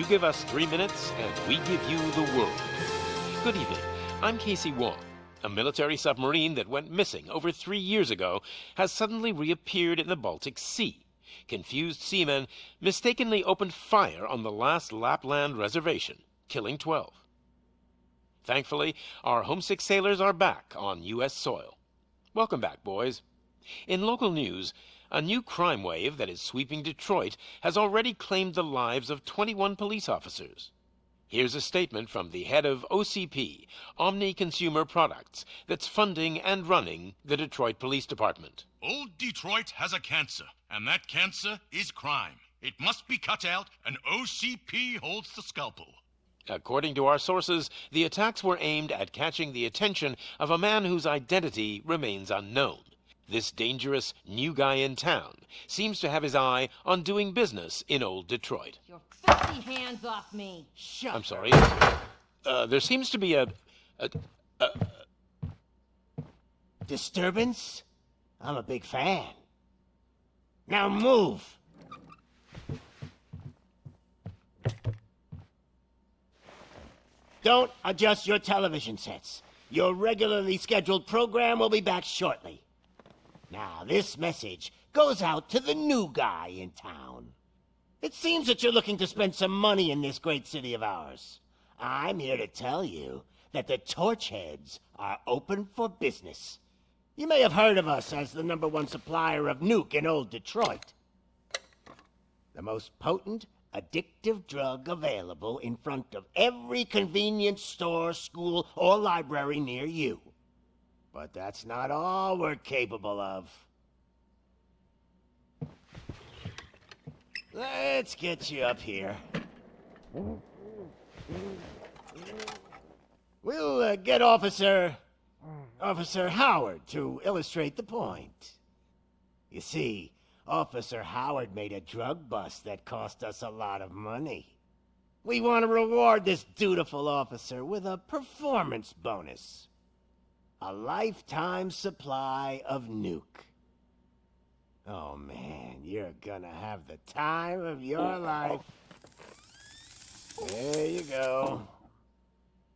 give us 3 minutes, and we give you the world. Good evening. I'm Casey Wong. A military submarine that went missing over 3 years ago has suddenly reappeared in the Baltic Sea. Confused seamen mistakenly opened fire on the last Lapland reservation, killing 12. Thankfully, our homesick sailors are back on U.S. soil. Welcome back, boys. In local news, a new crime wave that is sweeping Detroit has already claimed the lives of 21 police officers. Here's a statement from the head of OCP, Omni Consumer Products, that's funding and running the Detroit Police Department. Old Detroit has a cancer, and that cancer is crime. It must be cut out, and OCP holds the scalpel. According to our sources, the attacks were aimed at catching the attention of a man whose identity remains unknown. This dangerous new guy in town seems to have his eye on doing business in old Detroit. Your filthy hands off me. Shut I'm sorry. There seems to be a disturbance? I'm a big fan. Now move! Don't adjust your television sets. Your regularly scheduled program will be back shortly. Now, this message goes out to the new guy in town. It seems that you're looking to spend some money in this great city of ours. I'm here to tell you that the Torchheads are open for business. You may have heard of us as the #1 supplier of nuke in old Detroit. The most potent, addictive drug available in front of every convenience store, school, or library near you. But that's not all we're capable of. Let's get you up here. We'll get Officer Howard to illustrate the point. You see, Officer Howard made a drug bust that cost us a lot of money. We want to reward this dutiful officer with a performance bonus. A lifetime supply of nuke. Oh man, you're gonna have the time of your life. There you go.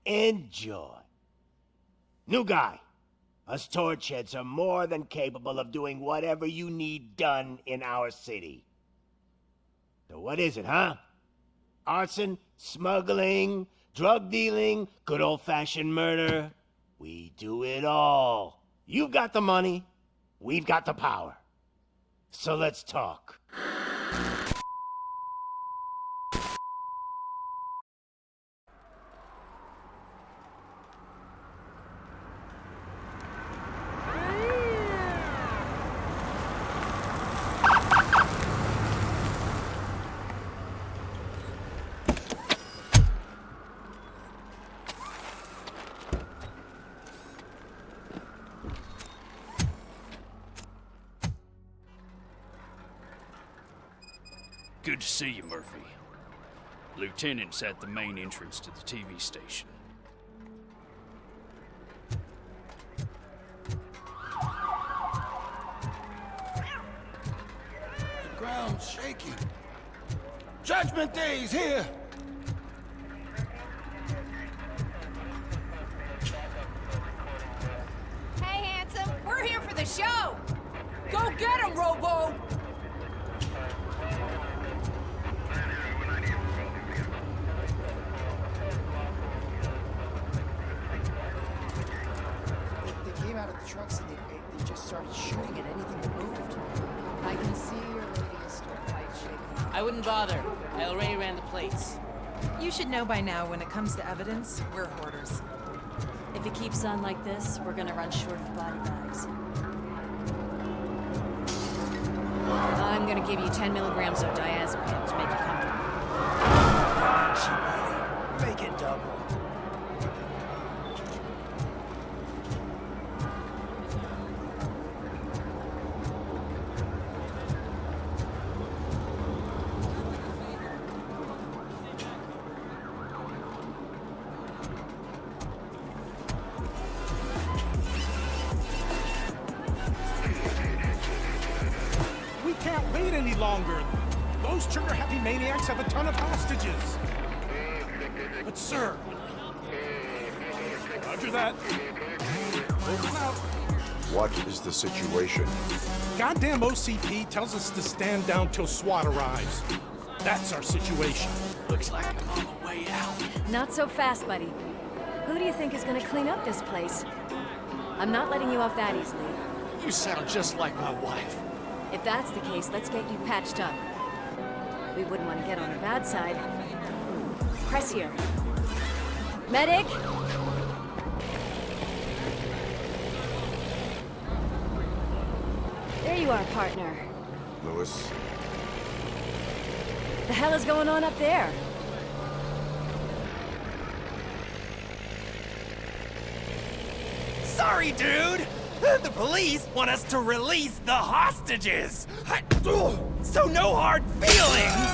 Enjoy. New guy, us Torchheads are more than capable of doing whatever you need done in our city. So what is it, huh? Arson, smuggling, drug dealing, good old-fashioned murder? We do it all. You've got the money, we've got the power. So let's talk. Good to see you, Murphy. Lieutenant's at the main entrance to the TV station. The ground's shaking. Judgment Day's here! Hey, handsome, we're here for the show. Go get him, Robo. They came out of the trucks and they just started shooting at anything that moved. I can see your radio store quite shaken. I wouldn't bother. I already ran the plates. You should know by now when it comes to evidence, we're hoarders. If it keeps on like this, we're gonna run short of body bags. I'm gonna give you 10 milligrams of diazepam to make you comfortable. Make it double. We can't wait any longer. Those trigger-happy maniacs have a ton of hostages. But sir... Roger that. Moving out. What is the situation? Goddamn OCP tells us to stand down till SWAT arrives. That's our situation. Looks like I'm on the way out. Not so fast, buddy. Who do you think is gonna clean up this place? I'm not letting you off that easily. You sound just like my wife. If that's the case, let's get you patched up. We wouldn't want to get on her bad side. Press here. Medic! There you are, partner. Lewis? The hell is going on up there? Sorry, dude! The police want us to release the hostages! So no hard feelings!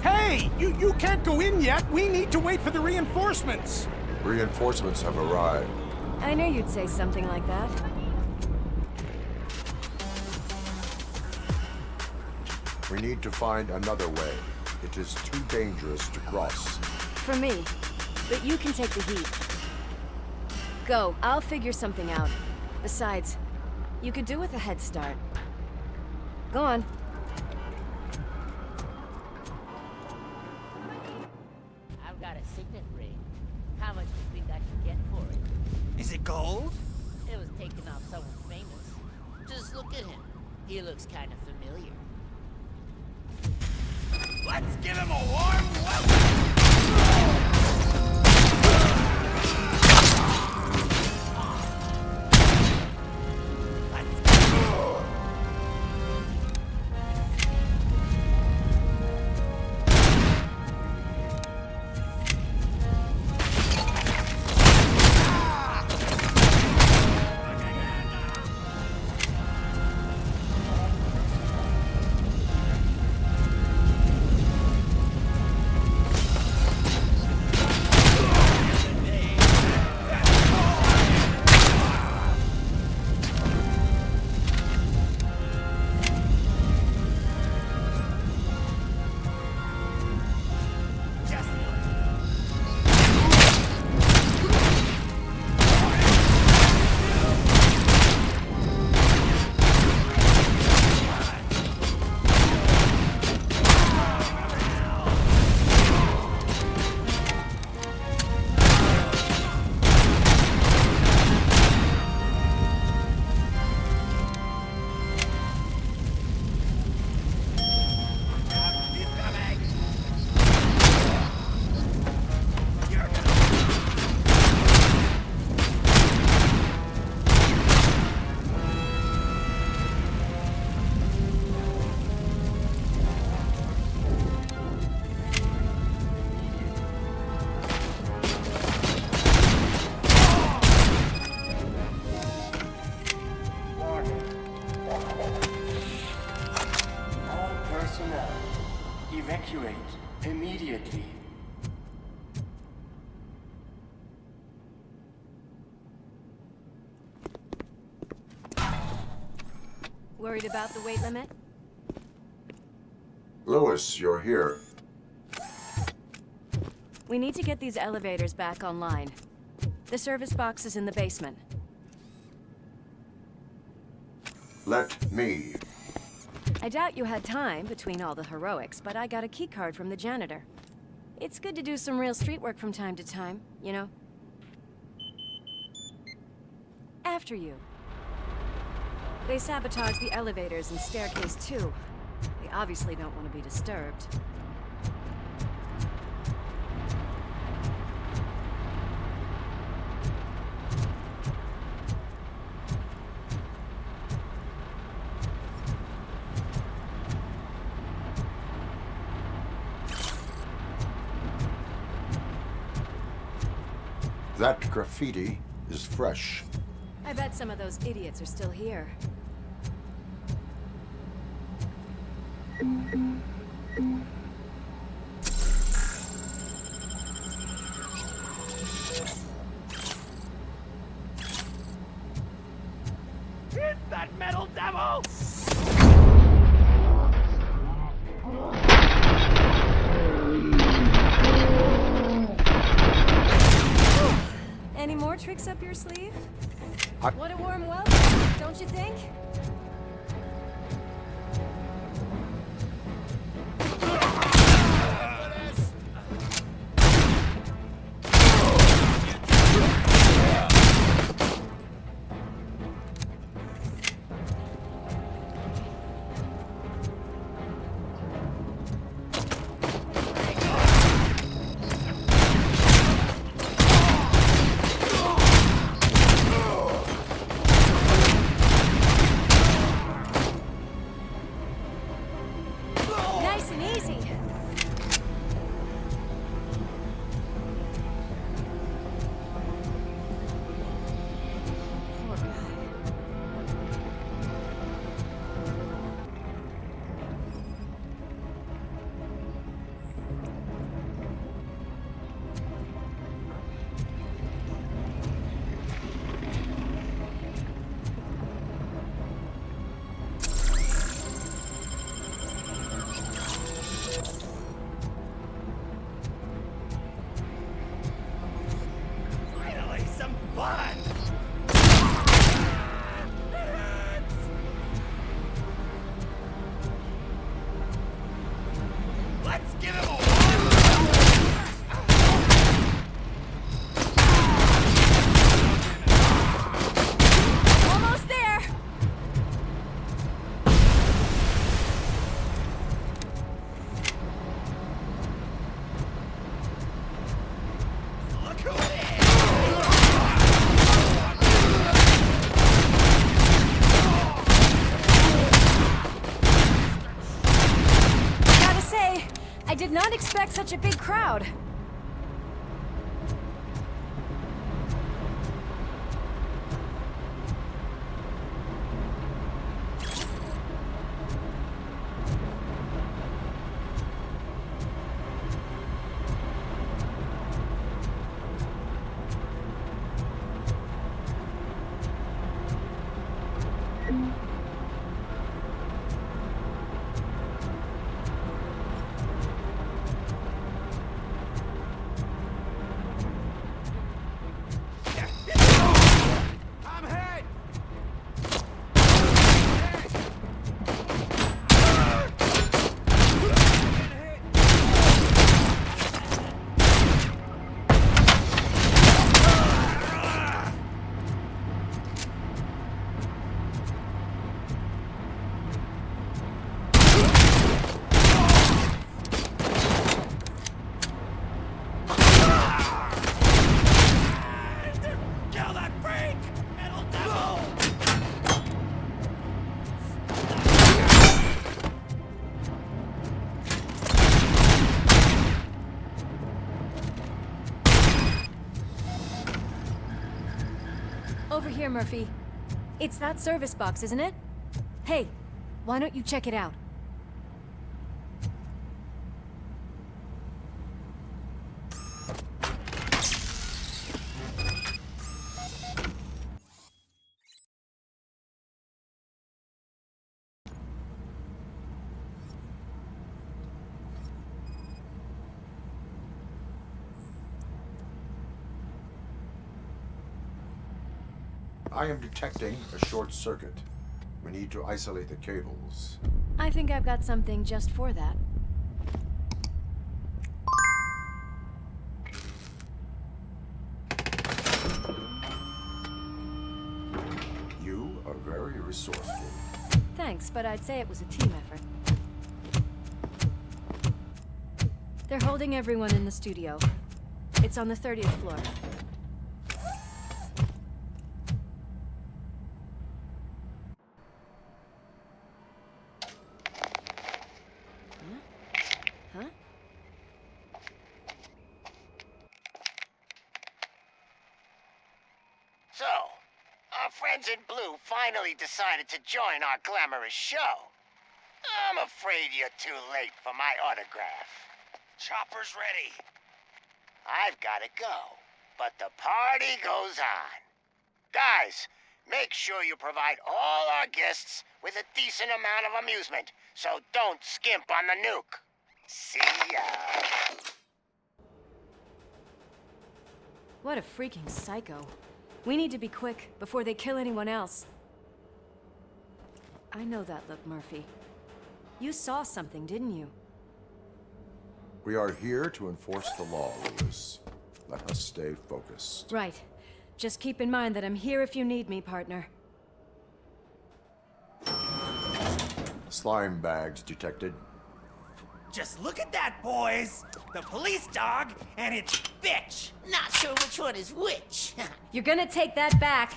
Hey! You can't go in yet! We need to wait for the reinforcements! Reinforcements have arrived. I knew you'd say something like that. We need to find another way. It is too dangerous to cross. For me. But you can take the heat. Go. I'll figure something out. Besides, you could do with a head start. Go on. I've got a signet ring. How much do you think I can get for it? Is it gold? It was taken off someone famous. Just look at him. He looks kind of familiar. Let's give him a warm welcome! Evacuate immediately. Worried about the weight limit? Lewis, you're here. We need to get these elevators back online. The service box is in the basement. Let me. I doubt you had time between all the heroics, but I got a keycard from the janitor. It's good to do some real street work from time to time, you know? After you. They sabotage the elevators and staircase too. They obviously don't want to be disturbed. That graffiti is fresh. I bet some of those idiots are still here. Hit that metal devil! your sleeve? I- What a warm welcome, don't you think? Nice and easy. Poor guy. Finally, some fun! Let's give him a Almost there. look who it is! Gotta say, I did not expect such a big crowd. I'm hit! Kill that freak! Metal devil! Over here, Murphy. It's that service box, isn't it? Hey, why don't you check it out? I am detecting a short circuit. We need to isolate the cables. I think I've got something just for that. You are very resourceful. Thanks, but I'd say it was a team effort. They're holding everyone in the studio. It's on the 30th floor. Huh? So, our friends in blue finally decided to join our glamorous show. I'm afraid you're too late for my autograph. Chopper's ready. I've gotta go, but the party goes on. Guys, make sure you provide all our guests with a decent amount of amusement, so don't skimp on the nuke. See ya. What a freaking psycho. We need to be quick before they kill anyone else. I know that look, Murphy. You saw something, didn't you? We are here to enforce the law, Lewis. Let us stay focused. Right. Just keep in mind that I'm here if you need me, partner. Slime bags detected. Just look at that, boys! The police dog and its bitch! Not sure which one is which. You're gonna take that back.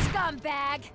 Scumbag!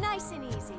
Nice and easy.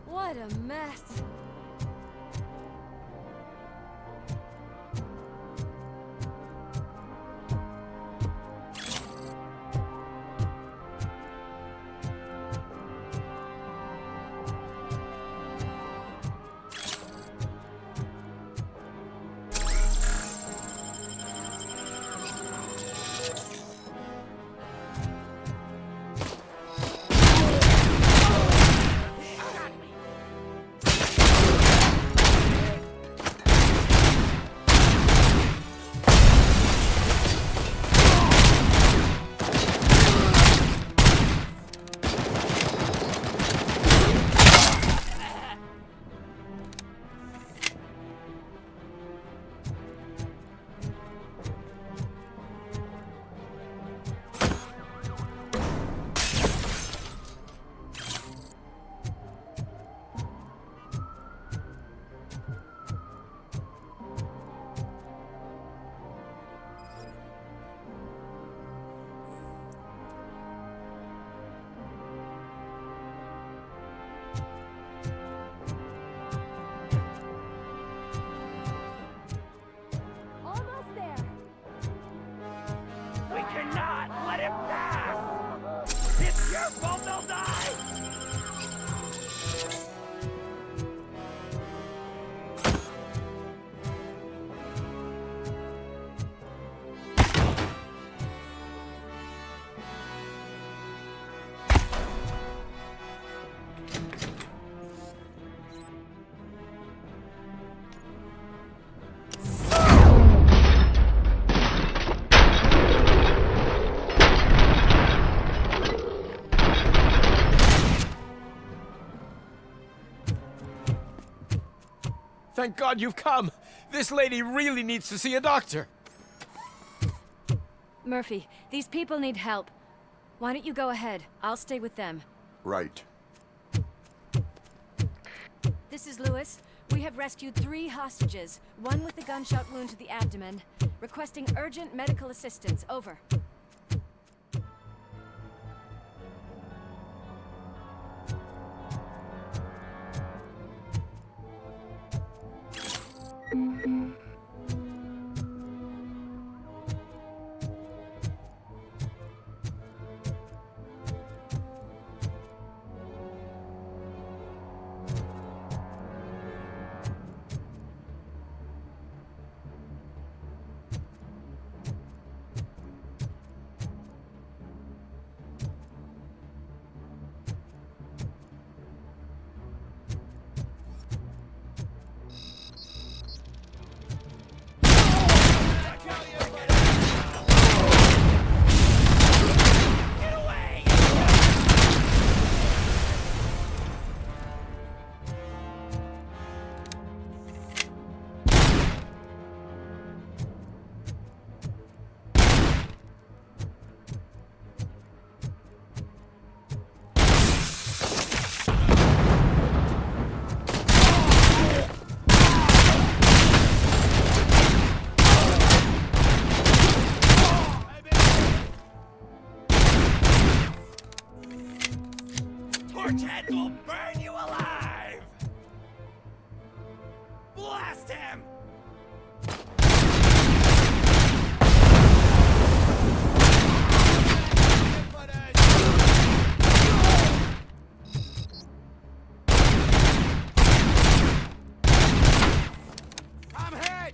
What a mess. We cannot let him pass! It's your fault they'll die! Thank God you've come! This lady really needs to see a doctor! Murphy, these people need help. Why don't you go ahead? I'll stay with them. Right. This is Lewis. We have rescued 3 hostages, one with a gunshot wound to the abdomen. Requesting urgent medical assistance. Over. Torch heads will burn you alive! Blast him! I'm hit! I'm hit!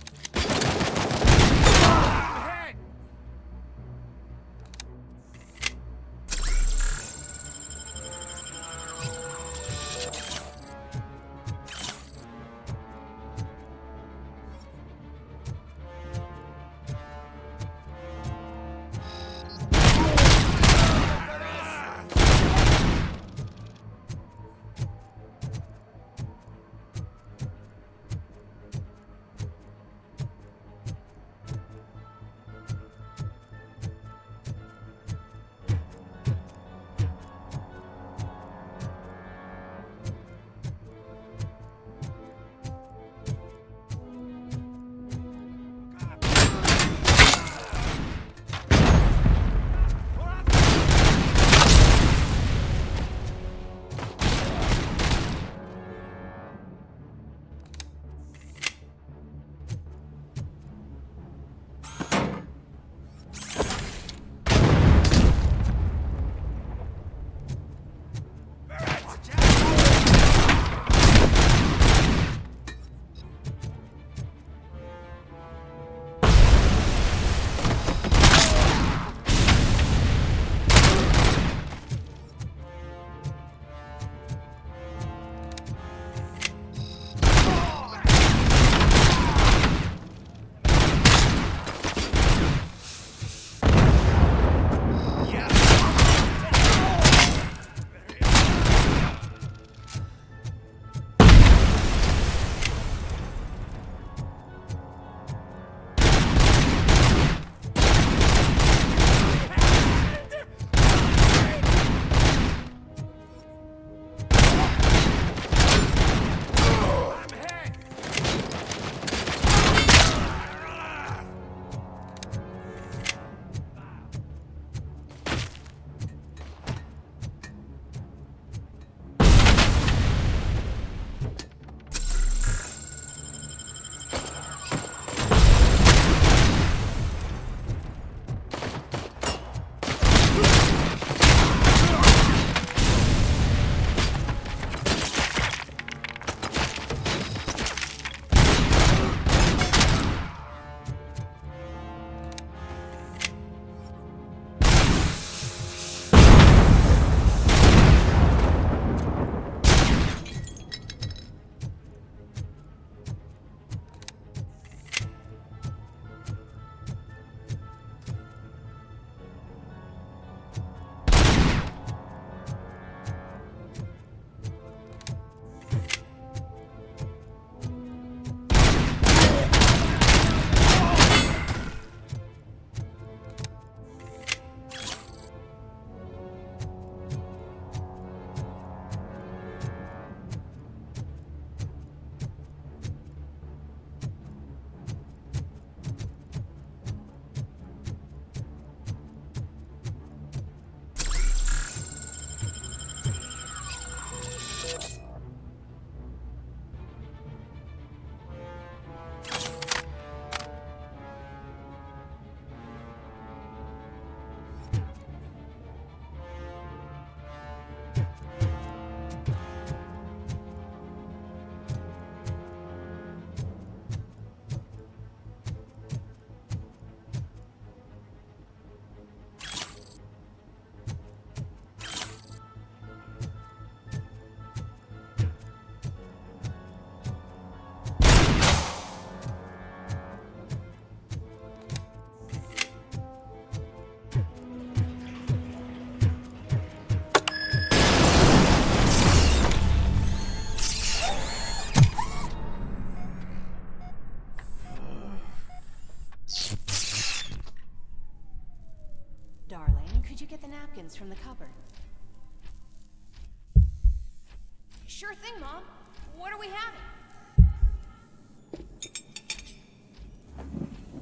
get the napkins from the cupboard? Sure thing, Mom. What are we having?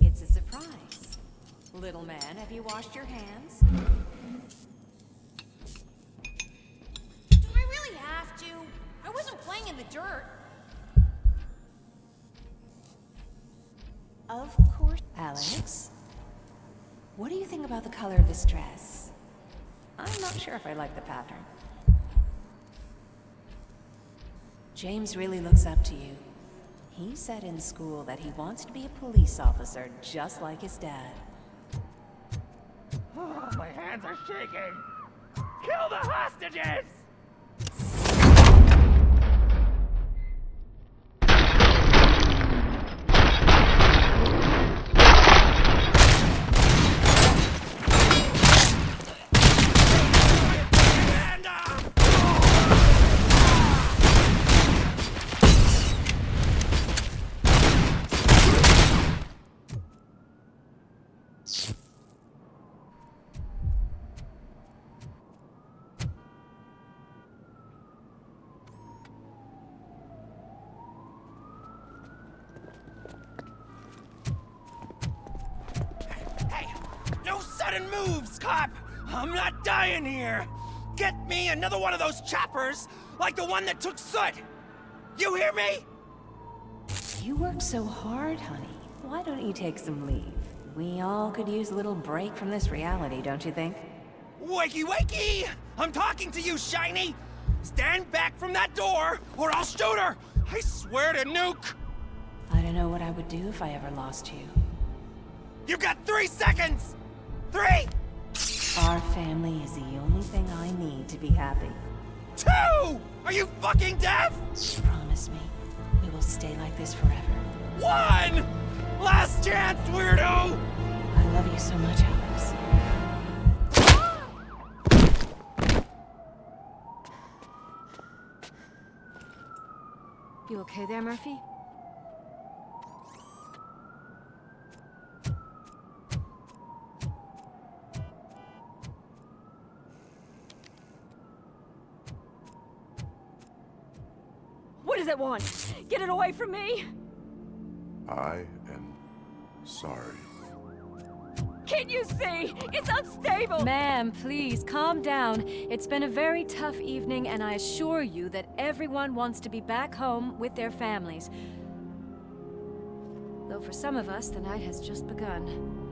It's a surprise. Little man, have you washed your hands? Do I really have to? I wasn't playing in the dirt. Of course. Alex, what do you think about the color of this dress? I'm not sure if I like the pattern. James really looks up to you. He said in school that he wants to be a police officer just like his dad. Oh, my hands are shaking! Kill the hostages! Sudden moves, cop! I'm not dying here! Get me another one of those choppers, like the one that took Soot! You hear me? You worked so hard, honey. Why don't you take some leave? We all could use a little break from this reality, don't you think? Wakey, wakey! I'm talking to you, Shiny! Stand back from that door, or I'll shoot her! I swear to nuke! I don't know what I would do if I ever lost you. You got 3 seconds! 3! Our family is the only thing I need to be happy. 2! Are you fucking deaf? Promise me, we will stay like this forever. 1! Last chance, weirdo! I love you so much, Alex. You okay there, Murphy? What does it want? Get it away from me! I am sorry. Can't you see? It's unstable! Ma'am, please, calm down. It's been a very tough evening, and I assure you that everyone wants to be back home with their families. Though for some of us, the night has just begun.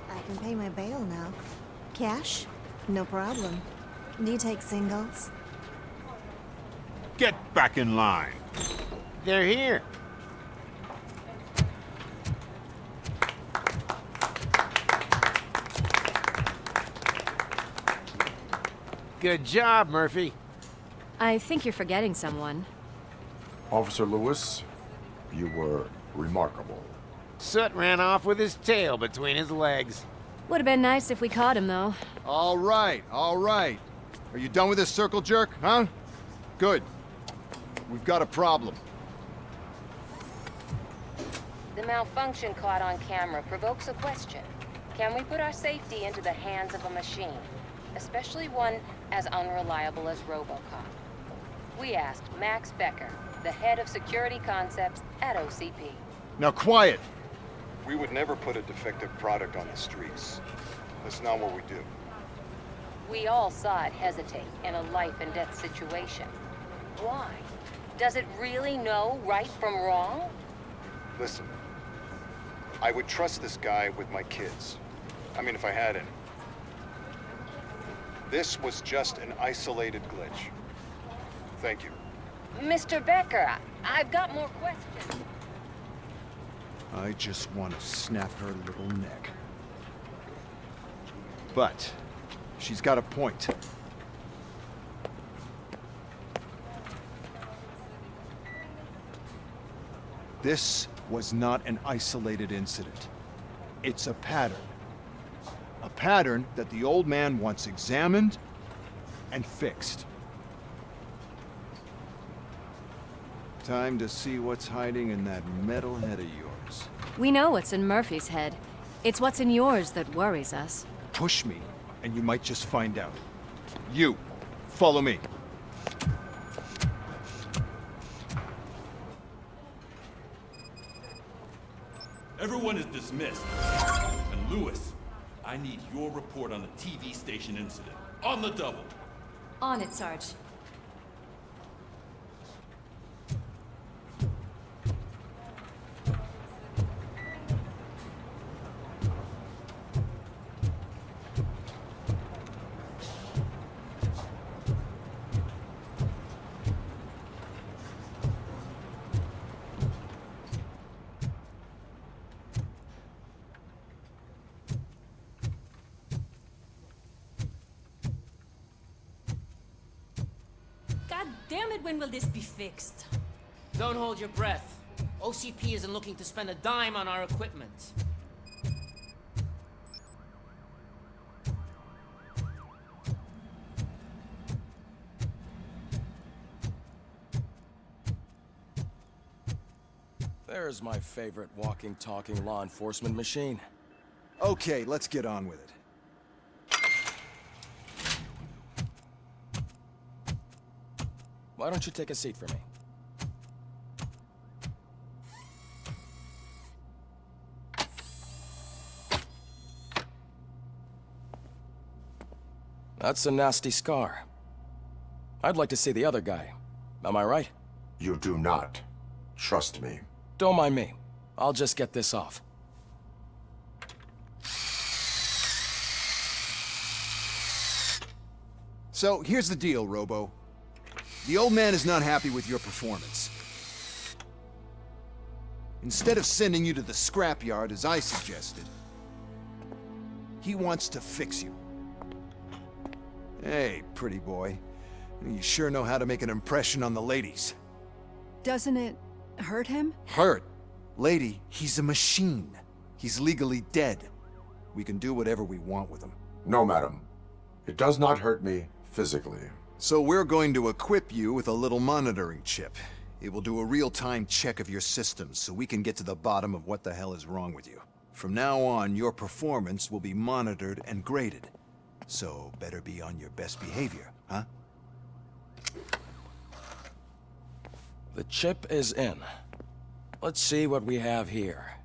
I can pay my bail now. Cash? No problem. Do you take singles? Get back in line. They're here. Good job, Murphy. I think you're forgetting someone. Officer Lewis, you were remarkable. Soot ran off with his tail between his legs. Would have been nice if we caught him, though. All right, all right. Are you done with this circle jerk, huh? Good. We've got a problem. The malfunction caught on camera provokes a question. Can we put our safety into the hands of a machine? Especially one as unreliable as RoboCop. We asked Max Becker, the head of security concepts at OCP. Now quiet! We would never put a defective product on the streets. That's not what we do. We all saw it hesitate in a life-and-death situation. Why? Does it really know right from wrong? Listen, I would trust this guy with my kids. I mean, if I had any. This was just an isolated glitch. Thank you. Mr. Becker, I've got more questions. I just want to snap her little neck. But she's got a point. This was not an isolated incident. It's a pattern. A pattern that the old man wants examined and fixed. Time to see what's hiding in that metal head of yours. We know what's in Murphy's head. It's what's in yours that worries us. Push me, and you might just find out. You, follow me. Everyone is dismissed. And Lewis, I need your report on the TV station incident. On the double. On it, Sarge. God damn it, when will this be fixed? Don't hold your breath. OCP isn't looking to spend a dime on our equipment. There's my favorite walking, talking law enforcement machine. Okay, let's get on with it. Why don't you take a seat for me? That's a nasty scar. I'd like to see the other guy. Am I right? You do not. Trust me. Don't mind me. I'll just get this off. So, here's the deal, Robo. The old man is not happy with your performance. Instead of sending you to the scrapyard, as I suggested, he wants to fix you. Hey, pretty boy. You sure know how to make an impression on the ladies. Doesn't it hurt him? Hurt? Lady, he's a machine. He's legally dead. We can do whatever we want with him. No, madam. It does not hurt me physically. So we're going to equip you with a little monitoring chip. It will do a real-time check of your systems so we can get to the bottom of what the hell is wrong with you. From now on, your performance will be monitored and graded. So better be on your best behavior, huh? The chip is in. Let's see what we have here.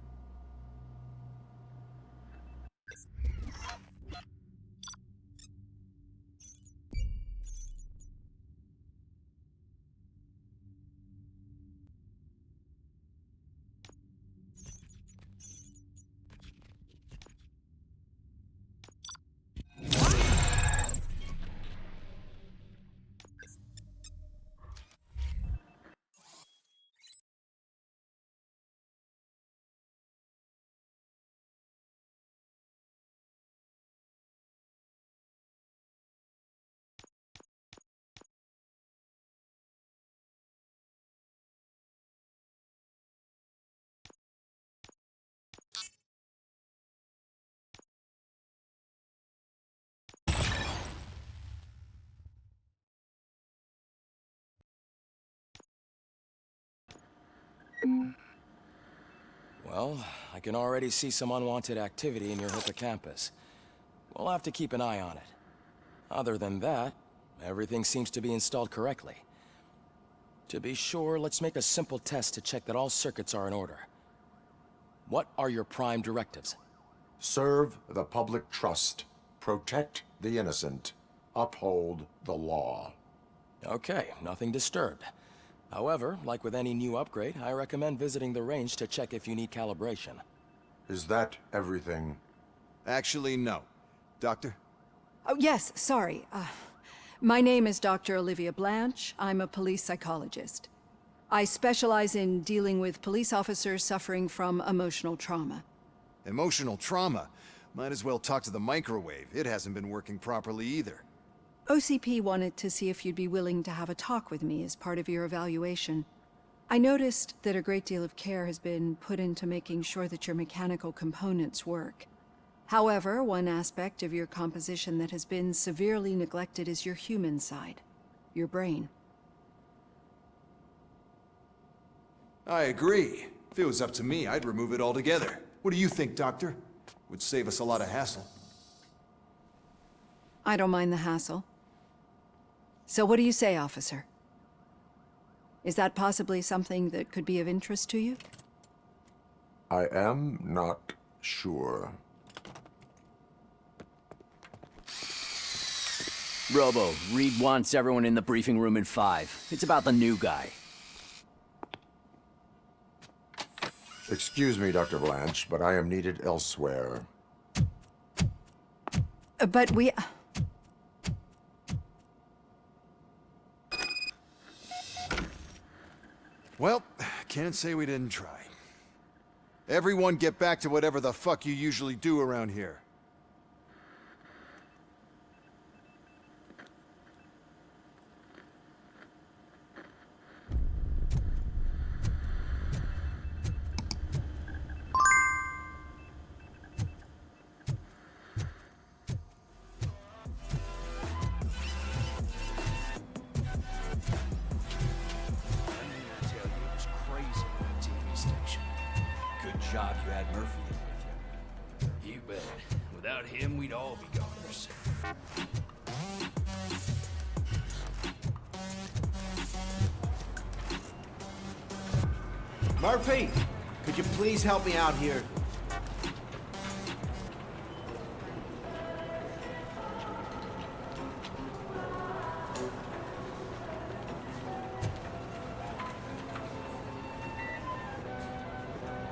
Well, I can already see some unwanted activity in your hippocampus. We'll have to keep an eye on it. Other than that, everything seems to be installed correctly. To be sure, let's make a simple test to check that all circuits are in order. What are your prime directives? Serve the public trust. Protect the innocent. Uphold the law. Okay, nothing disturbed. However, like with any new upgrade, I recommend visiting the range to check if you need calibration. Is that everything? Actually, no. Doctor? Oh, yes, sorry. My name is Dr. Olivia Blanche. I'm a police psychologist. I specialize in dealing with police officers suffering from emotional trauma. Emotional trauma? Might as well talk to the microwave. It hasn't been working properly either. OCP wanted to see if you'd be willing to have a talk with me as part of your evaluation. I noticed that a great deal of care has been put into making sure that your mechanical components work. However, one aspect of your composition that has been severely neglected is your human side, your brain. I agree. If it was up to me, I'd remove it altogether. What do you think, Doctor? Would save us a lot of hassle. I don't mind the hassle. So what do you say, officer? Is that possibly something that could be of interest to you? I am not sure. Robo, Reed wants everyone in the briefing room in 5. It's about the new guy. Excuse me, Dr. Blanche, but I am needed elsewhere. But we... Well, can't say we didn't try. Everyone get back to whatever the fuck you usually do around here. Job you had Murphy in with you. You bet. Without him, we'd all be goners. Murphy, could you please help me out here?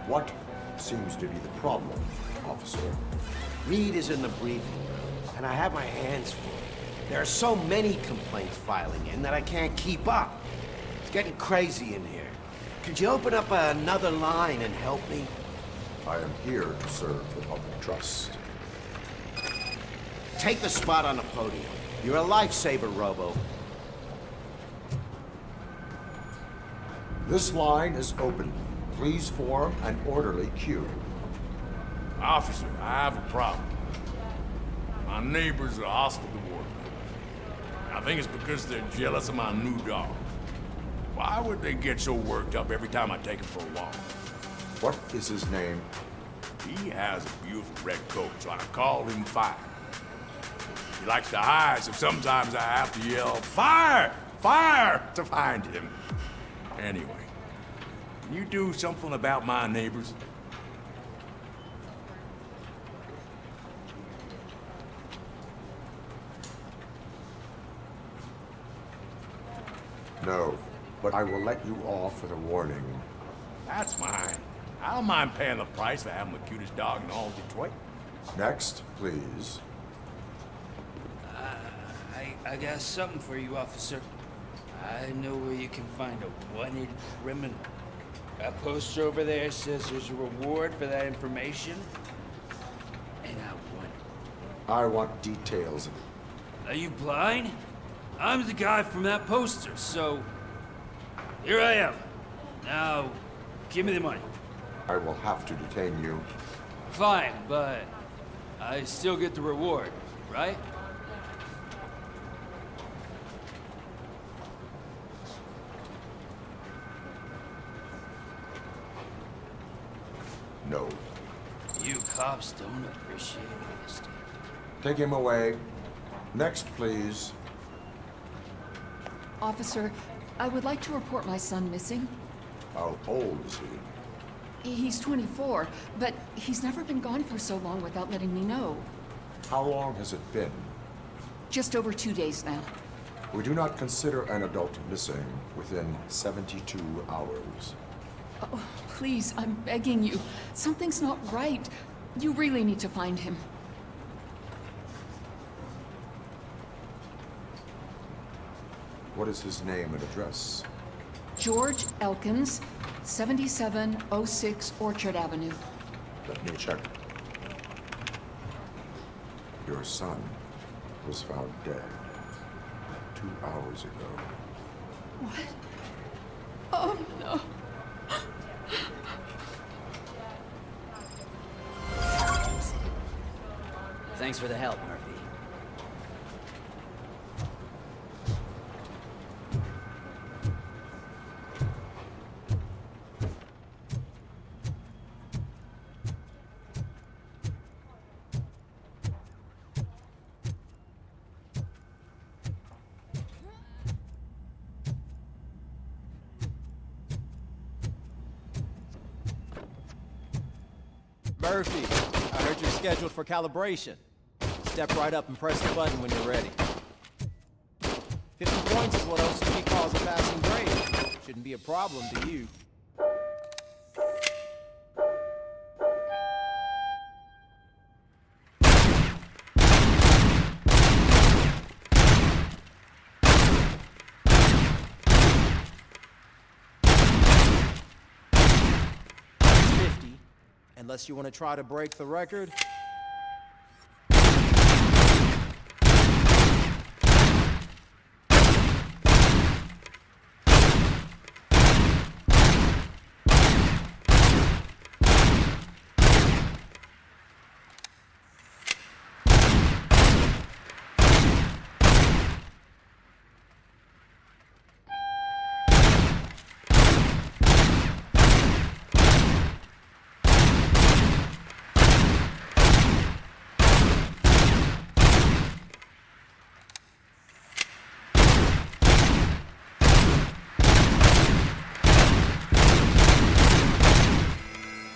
What seems to be the problem, officer? Reed is in the briefing room, and I have my hands full. There are so many complaints filing in that I can't keep up. It's getting crazy in here. Could you open up another line and help me? I am here to serve the public trust. Take the spot on the podium. You're a lifesaver, Robo. This line is open. Please form an orderly queue. Officer, I have a problem. My neighbors are hostile toward me. I think it's because they're jealous of my new dog. Why would they get so worked up every time I take him for a walk? What is his name? He has a beautiful red coat, so I call him Fire. He likes to hide, so sometimes I have to yell, "Fire! Fire!" to find him. Anyway, can you do something about my neighbors? No, but I will let you off with a warning. That's fine. I don't mind paying the price for having the cutest dog in all Detroit. Next, please. I got something for you, officer. I know where you can find a wanted criminal. That poster over there says there's a reward for that information, and I want it. I want details of it. Are you blind? I'm the guy from that poster, so here I am. Now, give me the money. I will have to detain you. Fine, but I still get the reward, right? No. You cops don't appreciate honesty. Take him away. Next, please. Officer, I would like to report my son missing. How old is he? He's 24, but he's never been gone for so long without letting me know. How long has it been? Just over 2 days now. We do not consider an adult missing within 72 hours. Oh, please, I'm begging you. Something's not right. You really need to find him. What is his name and address? George Elkins, 7706 Orchard Avenue. Let me check. Your son was found dead 2 hours ago. What? Oh, no. Thanks for the help, Murphy. Murphy, I heard you're scheduled for calibration. Step right up and press the button when you're ready. 50 points is what OCP calls a passing grade. Shouldn't be a problem to you. Unless you want to try to break the record.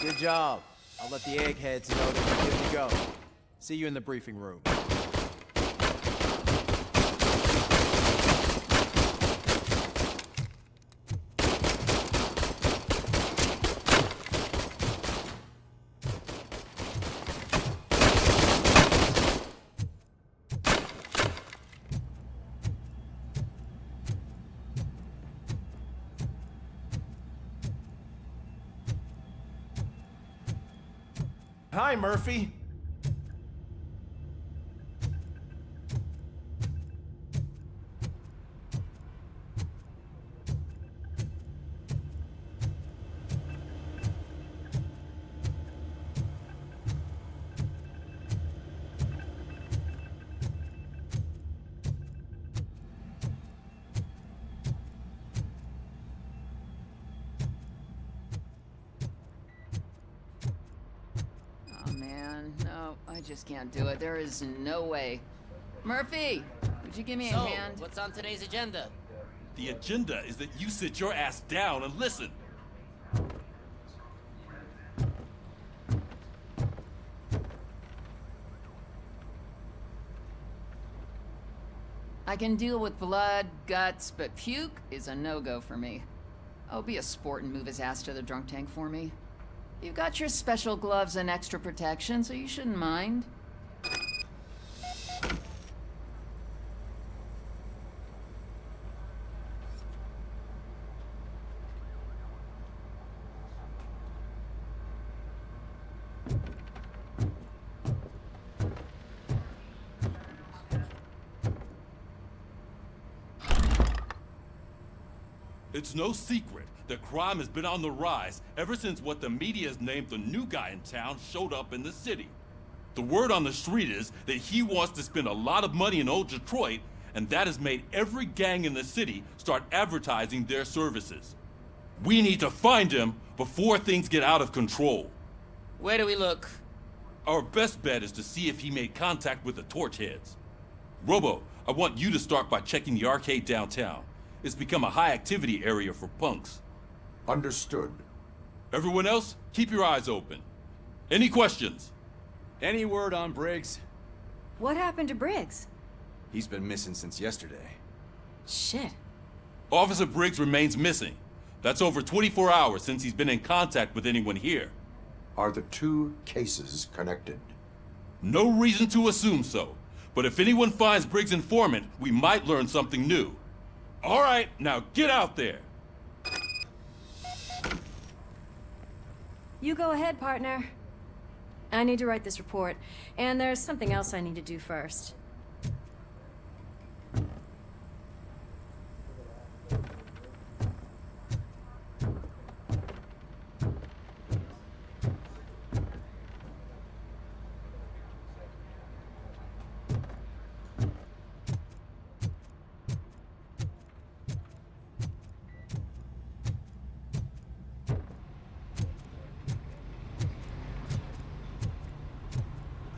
Good job. I'll let the eggheads know that you're good to go. See you in the briefing room. Hi, Murphy. No, I just can't do it. There is no way. Murphy, would you give me a hand? What's on today's agenda? The agenda is that you sit your ass down and listen. I can deal with blood, guts, but puke is a no-go for me. Oh, be a sport and move his ass to the drunk tank for me. You've got your special gloves and extra protection, so you shouldn't mind. It's no secret that crime has been on the rise ever since what the media has named the new guy in town showed up in the city. The word on the street is that he wants to spend a lot of money in old Detroit, and that has made every gang in the city start advertising their services. We need to find him before things get out of control. Where do we look? Our best bet is to see if he made contact with the Torchheads. Robo, I want you to start by checking the arcade downtown. It's become a high-activity area for punks. Understood. Everyone else, keep your eyes open. Any questions? Any word on Briggs? What happened to Briggs? He's been missing since yesterday. Shit. Officer Briggs remains missing. That's over 24 hours since he's been in contact with anyone here. Are the two cases connected? No reason to assume so. But if anyone finds Briggs' informant, we might learn something new. All right, now get out there. You go ahead, partner. I need to write this report, and there's something else I need to do first.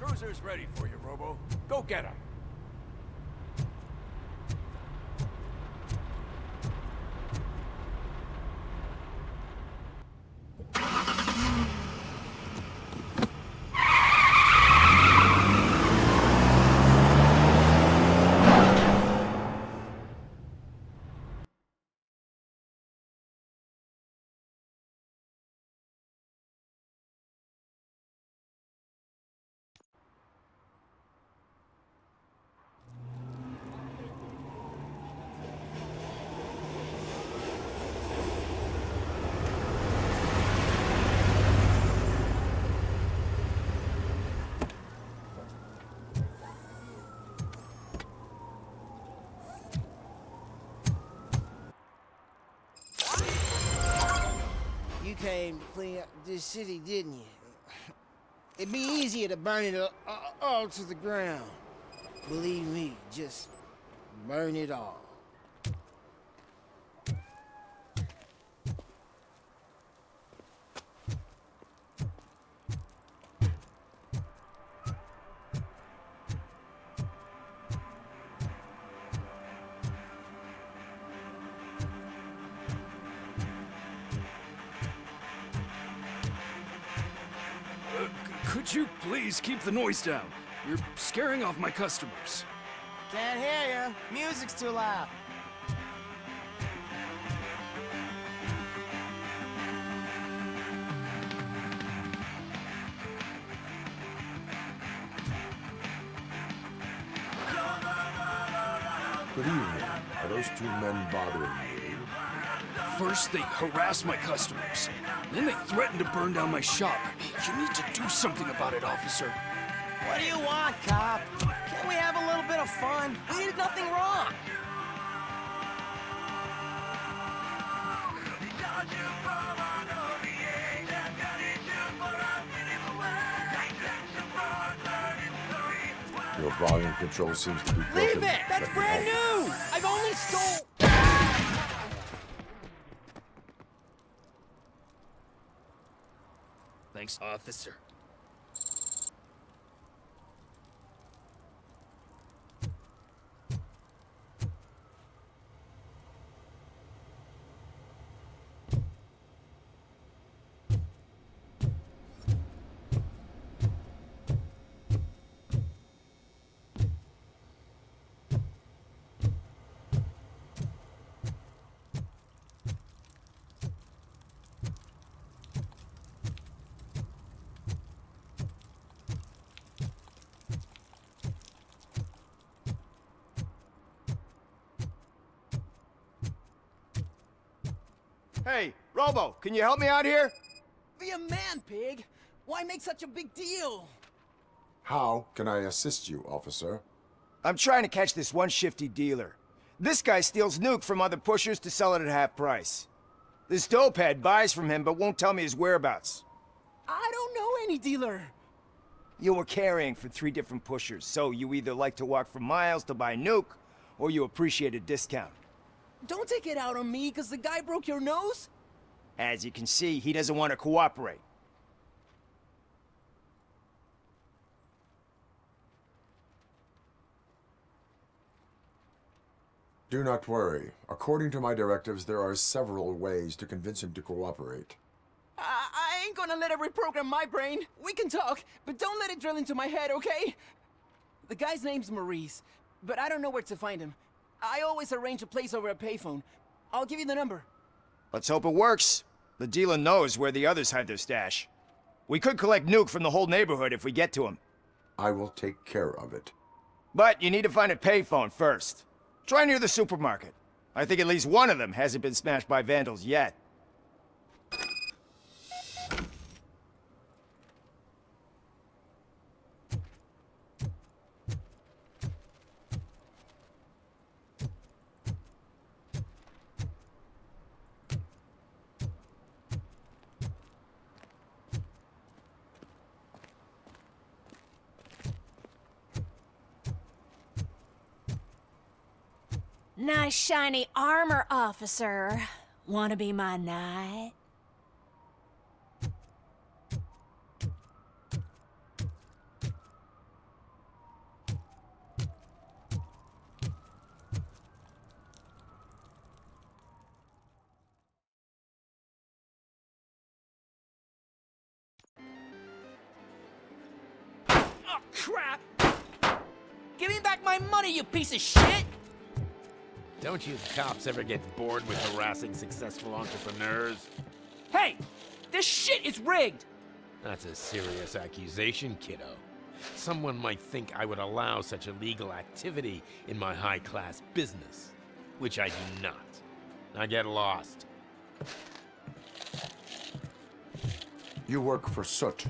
Cruiser's ready for you, Robo. Go get him. You came to clean up this city, didn't you? It'd be easier to burn it all to the ground. Believe me, just burn it all. Could you please keep the noise down? You're scaring off my customers. Can't hear you. Music's too loud. Good evening. Are those two men bothering you? First, they harass my customers. Then they threaten to burn down my shop. You need to do something about it, officer. What do you want, cop? Can't we have a little bit of fun? We did nothing wrong. Your volume control seems to be broken. Leave it! That's brand new! I've only stole... Thanks, officer. Hey, Robo, can you help me out here? Be a man, pig. Why make such a big deal? How can I assist you, officer? I'm trying to catch this one shifty dealer. This guy steals nuke from other pushers to sell it at half price. This dopehead buys from him but won't tell me his whereabouts. I don't know any dealer. You were carrying for 3 different pushers, so you either like to walk for miles to buy nuke, or you appreciate a discount. Don't take it out on me, because the guy broke your nose? As you can see, he doesn't want to cooperate. Do not worry. According to my directives, there are several ways to convince him to cooperate. I ain't gonna let it reprogram my brain. We can talk, but don't let it drill into my head, okay? The guy's name's Maurice, but I don't know where to find him. I always arrange a place over a payphone. I'll give you the number. Let's hope it works. The dealer knows where the others hide their stash. We could collect nuke from the whole neighborhood if we get to him. I will take care of it. But you need to find a payphone first. Try near the supermarket. I think at least one of them hasn't been smashed by vandals yet. Nice shiny armor, officer. Wanna be my knight? Oh, crap! Give me back my money, you piece of shit! Don't you cops ever get bored with harassing successful entrepreneurs? Hey! This shit is rigged! That's a serious accusation, kiddo. Someone might think I would allow such illegal activity in my high-class business, which I do not. Now get lost. You work for Soot.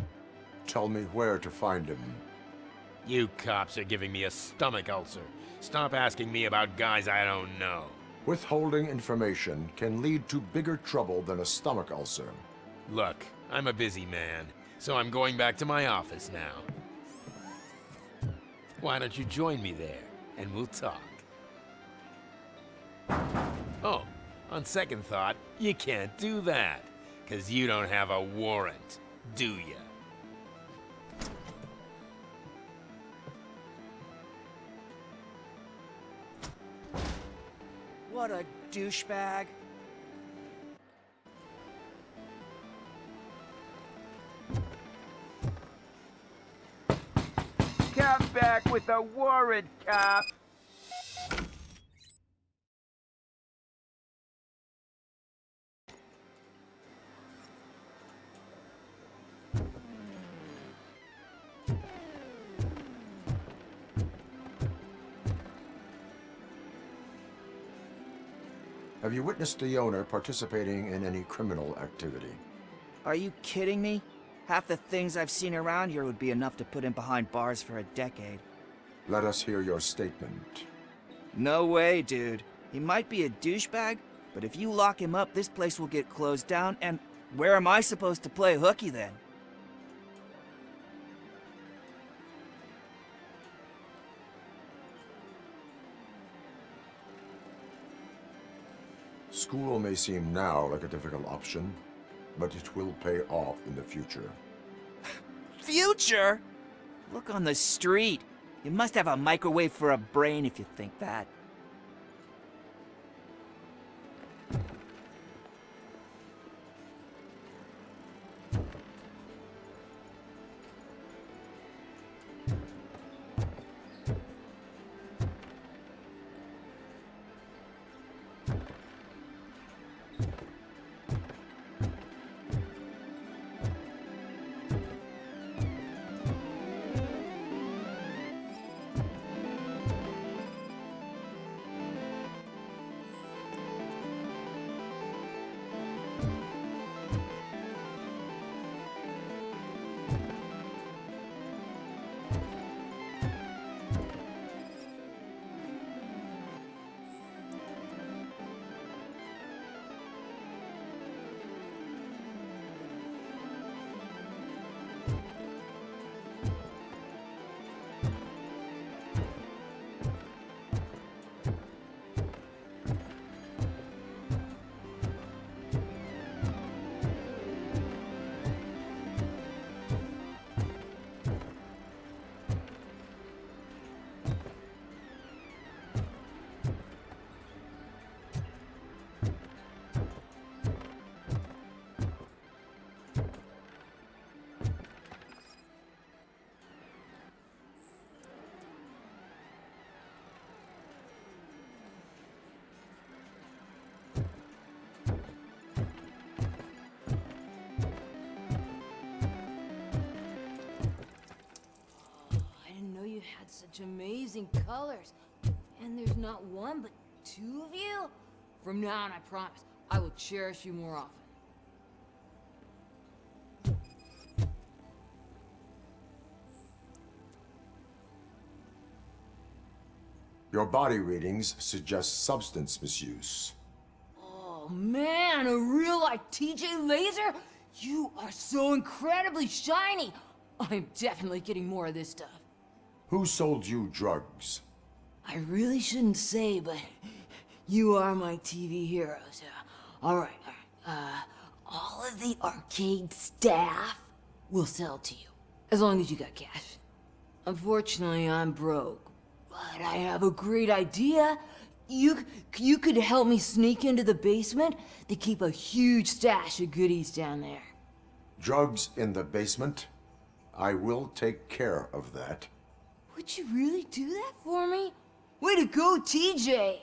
Tell me where to find him. You cops are giving me a stomach ulcer. Stop asking me about guys I don't know. Withholding information can lead to bigger trouble than a stomach ulcer. Look, I'm a busy man, so I'm going back to my office now. Why don't you join me there, and we'll talk. Oh, on second thought, you can't do that, 'cause you don't have a warrant, do ya? What a douchebag. Come back with a warrant, cop! Have you witnessed the owner participating in any criminal activity? Are you kidding me? Half the things I've seen around here would be enough to put him behind bars for a decade. Let us hear your statement. No way, dude. He might be a douchebag, but if you lock him up, this place will get closed down, and where am I supposed to play hooky then? School may seem now like a difficult option, but it will pay off in the future. Future? Look on the street. You must have a microwave for a brain if you think that. Such amazing colors. And there's not one, but two of you? From now on, I promise, I will cherish you more often. Your body readings suggest substance misuse. Oh man, a real-life TJ Laser? You are so incredibly shiny! I'm definitely getting more of this stuff. Who sold you drugs? I really shouldn't say, but you are my TV heroes. Alright. All of the arcade staff will sell to you, as long as you got cash. Unfortunately, I'm broke, but I have a great idea. You could help me sneak into the basement. They keep a huge stash of goodies down there. Drugs in the basement? I will take care of that. Would you really do that for me? Way to go, TJ!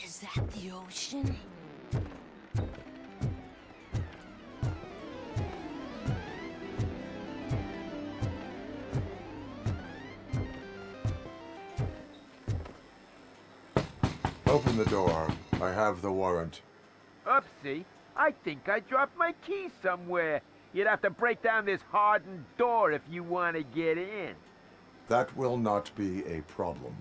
Is that the ocean? Open the door. I have the warrant. Oopsie. I think I dropped my key somewhere. You'd have to break down this hardened door if you want to get in. That will not be a problem.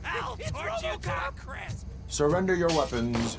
Help! It's RoboCop! Crisp! Surrender your weapons.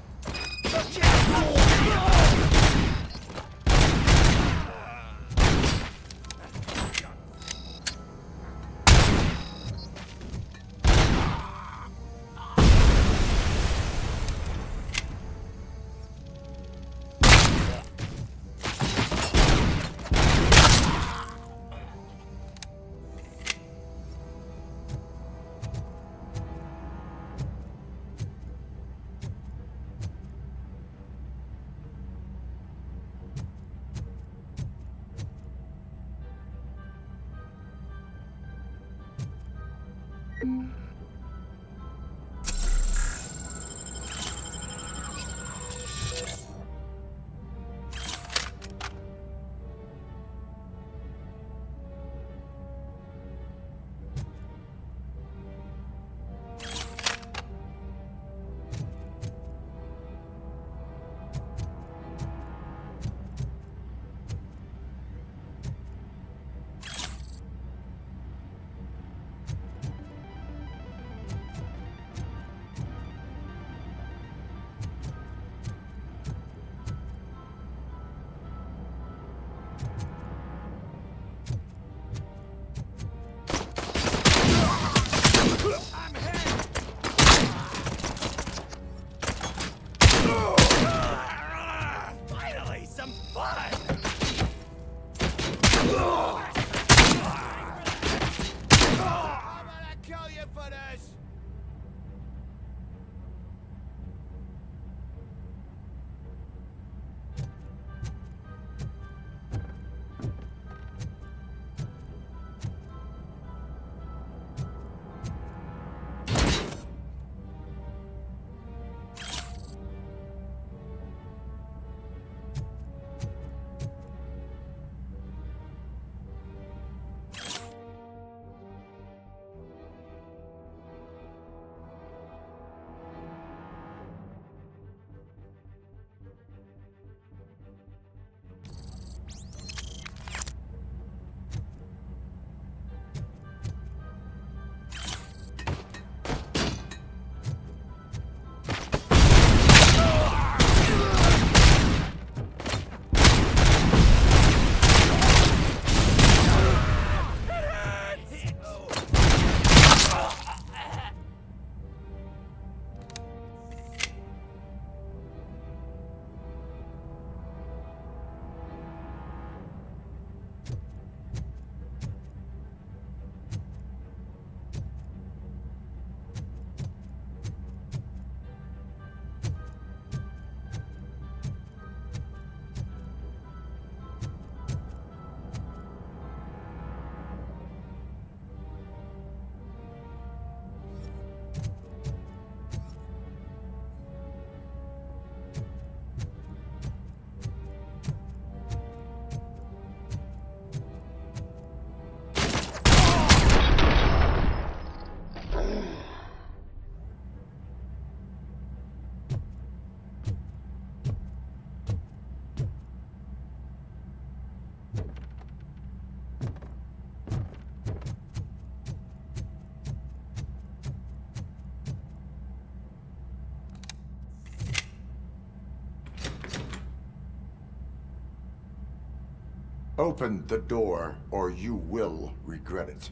Open the door, or you will regret it.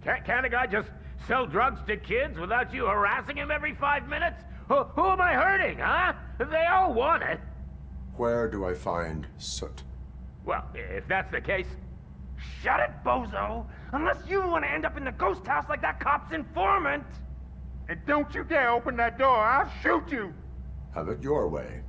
Can't a guy just sell drugs to kids without you harassing him every 5 minutes? Who am I hurting, huh? They all want it. Where do I find Soot? Well, if that's the case... Shut it, bozo! Unless you want to end up in the ghost house like that cop's informant! And don't you dare open that door, I'll shoot you! Have it your way.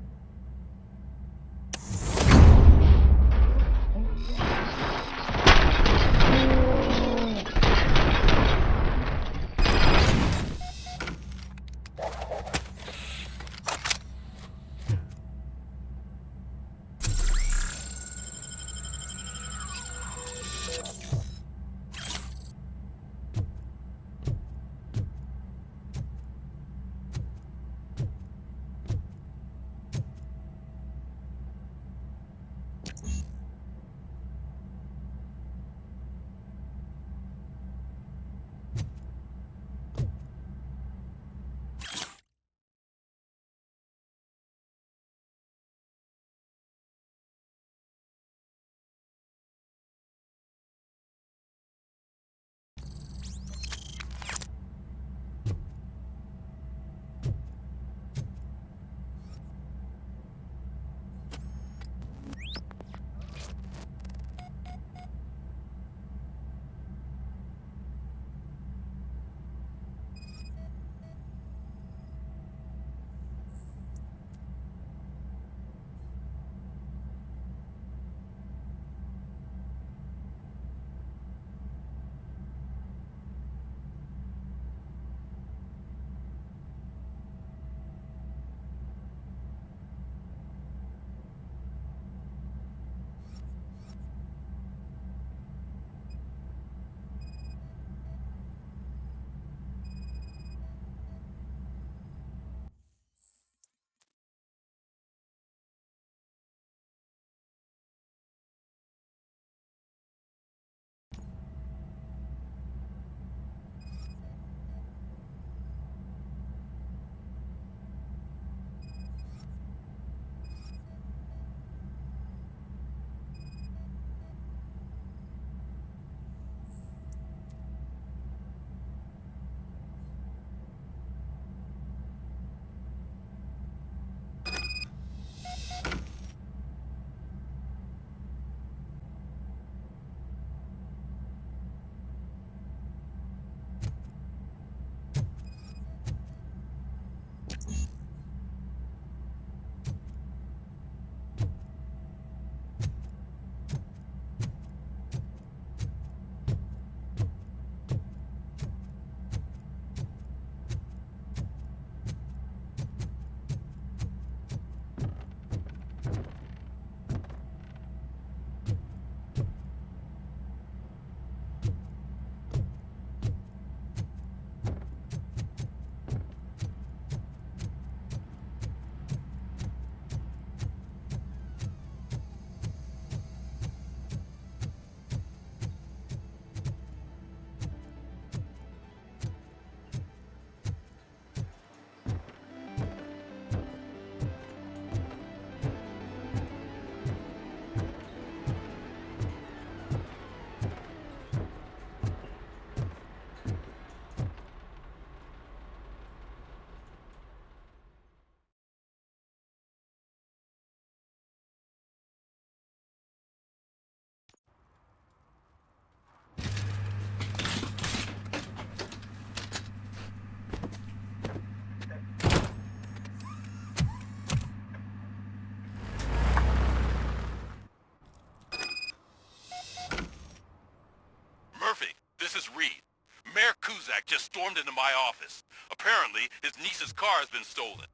just stormed into my office. Apparently, his niece's car has been stolen.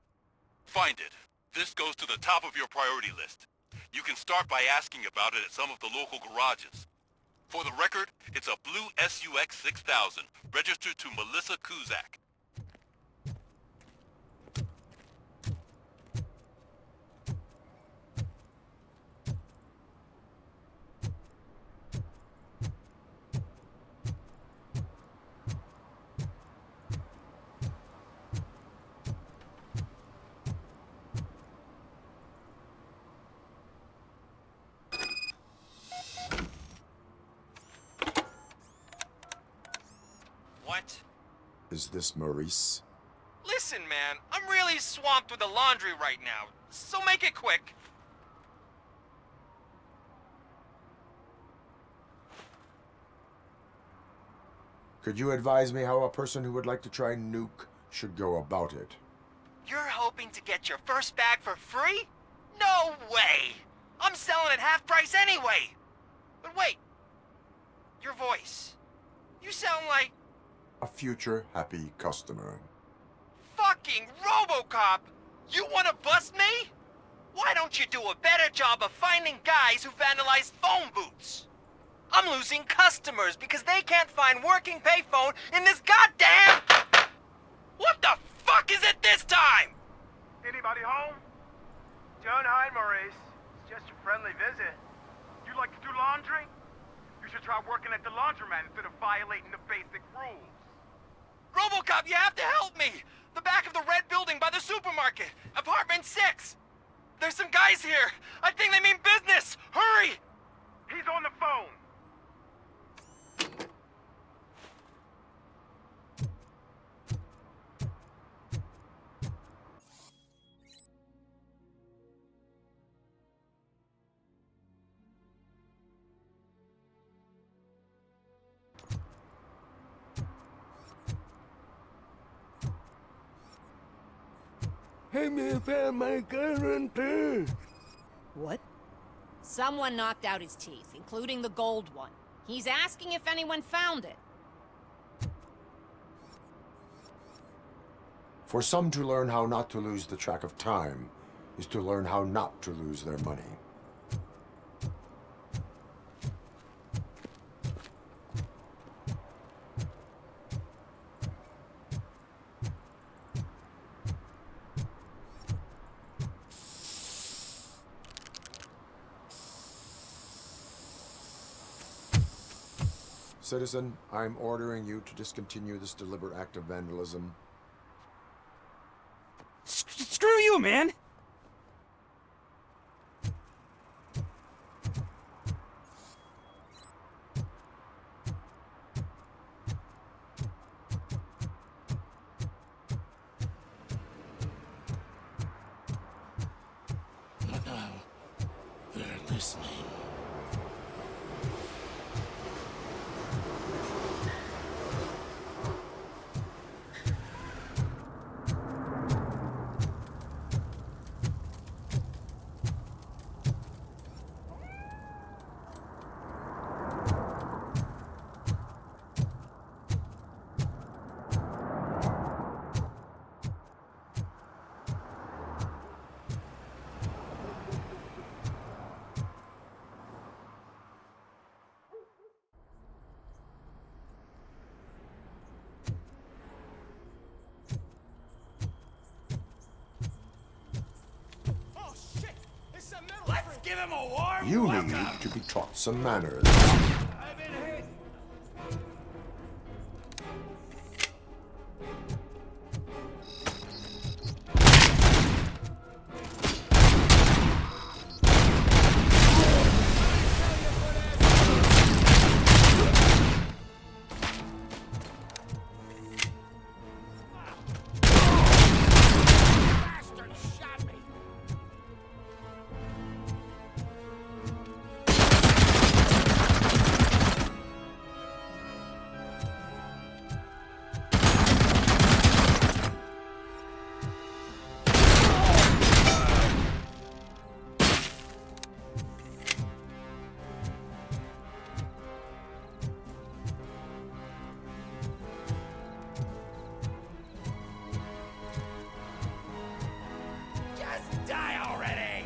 Find it. This goes to the top of your priority list. You can start by asking about it at some of the local garages. For the record, it's a blue SUX 6000, registered to Melissa Kuzak. is this Maurice? Listen, man, I'm really swamped with the laundry right now, so make it quick. Could you advise me how a person who would like to try Nuke should go about it? You're hoping to get your first bag for free? No way! I'm selling at half price anyway! But wait, your voice. You sound like... A future happy customer. fucking RoboCop! You wanna bust me? Why don't you do a better job of finding guys who vandalize phone booths? I'm losing customers because they can't find working payphone in this goddamn... What the fuck is it this time? Anybody home? Don't hide, Maurice. It's just a friendly visit. You like to do laundry? You should try working at the laundromat instead of violating the basic rules. RoboCop, you have to help me! The back of the red building by the supermarket. Apartment 6. There's some guys here. I think they mean business. Hurry! He's on the phone. Hey man, found my guarantee. What? Someone knocked out his teeth, including the gold one. He's asking if anyone found it. For some to learn how not to lose the track of time is to learn how not to lose their money. Citizen, I'm ordering you to discontinue this deliberate act of vandalism. Screw you, man! Now, they're listening. Let's give him a warm You welcome. need to be taught some manners. I've been hit. Bastard shot me. Just die already!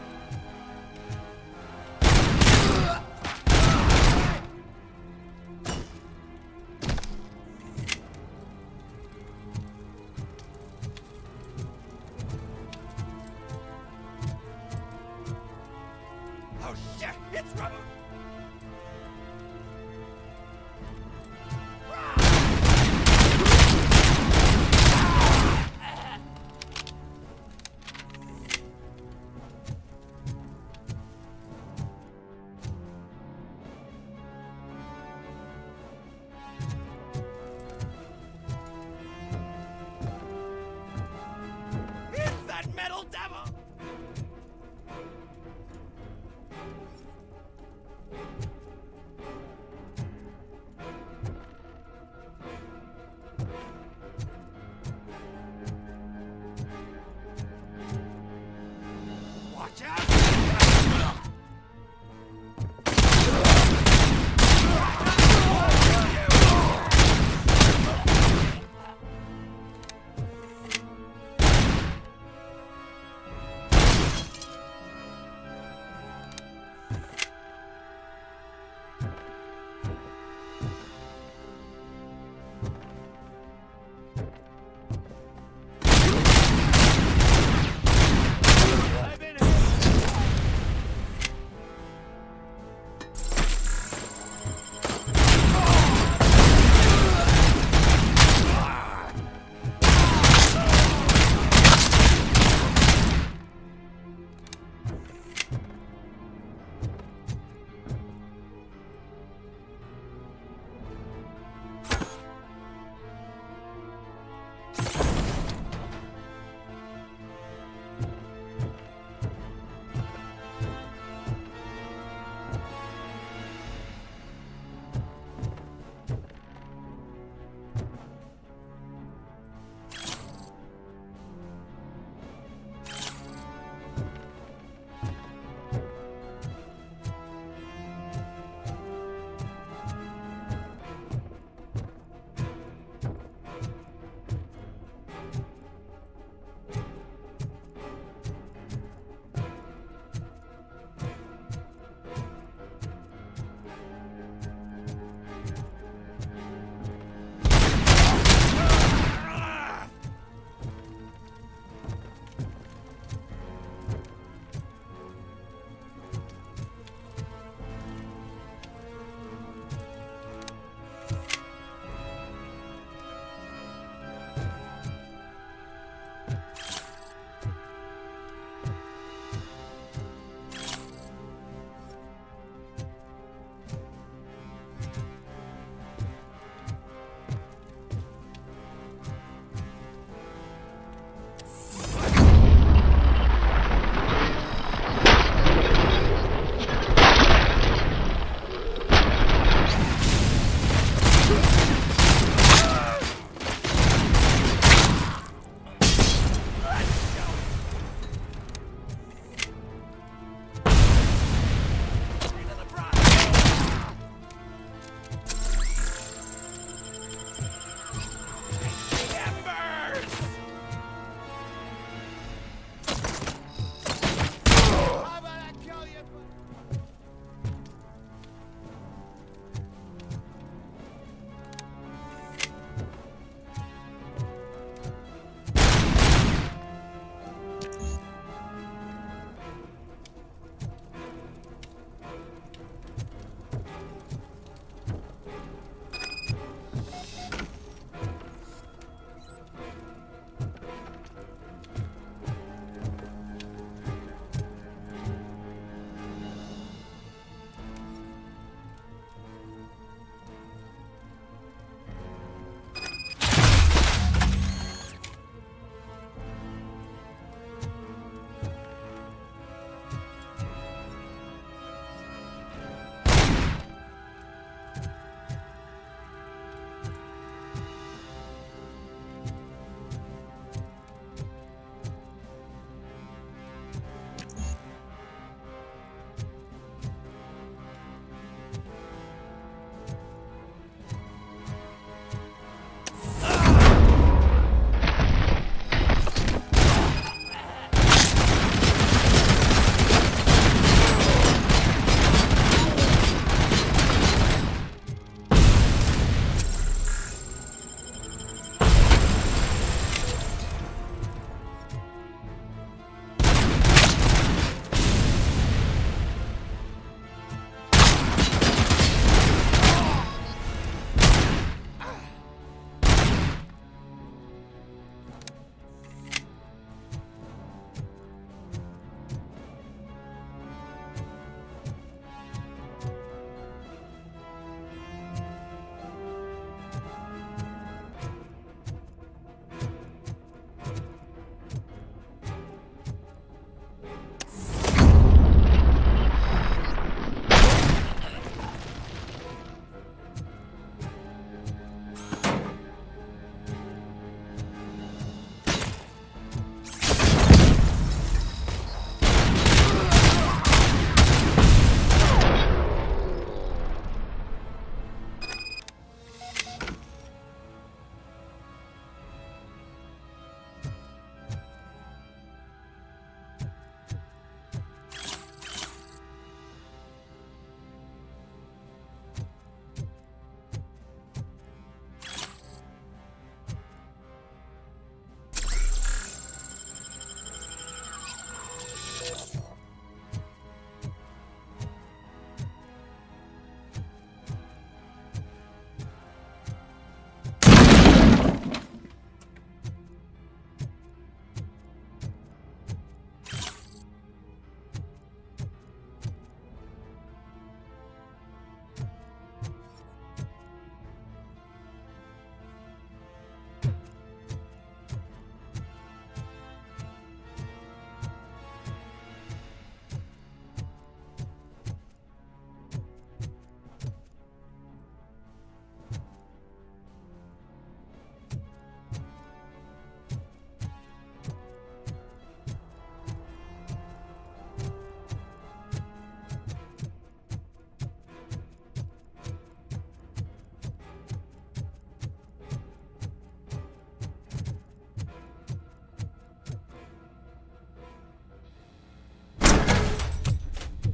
Oh shit! It's rubber! Watch out!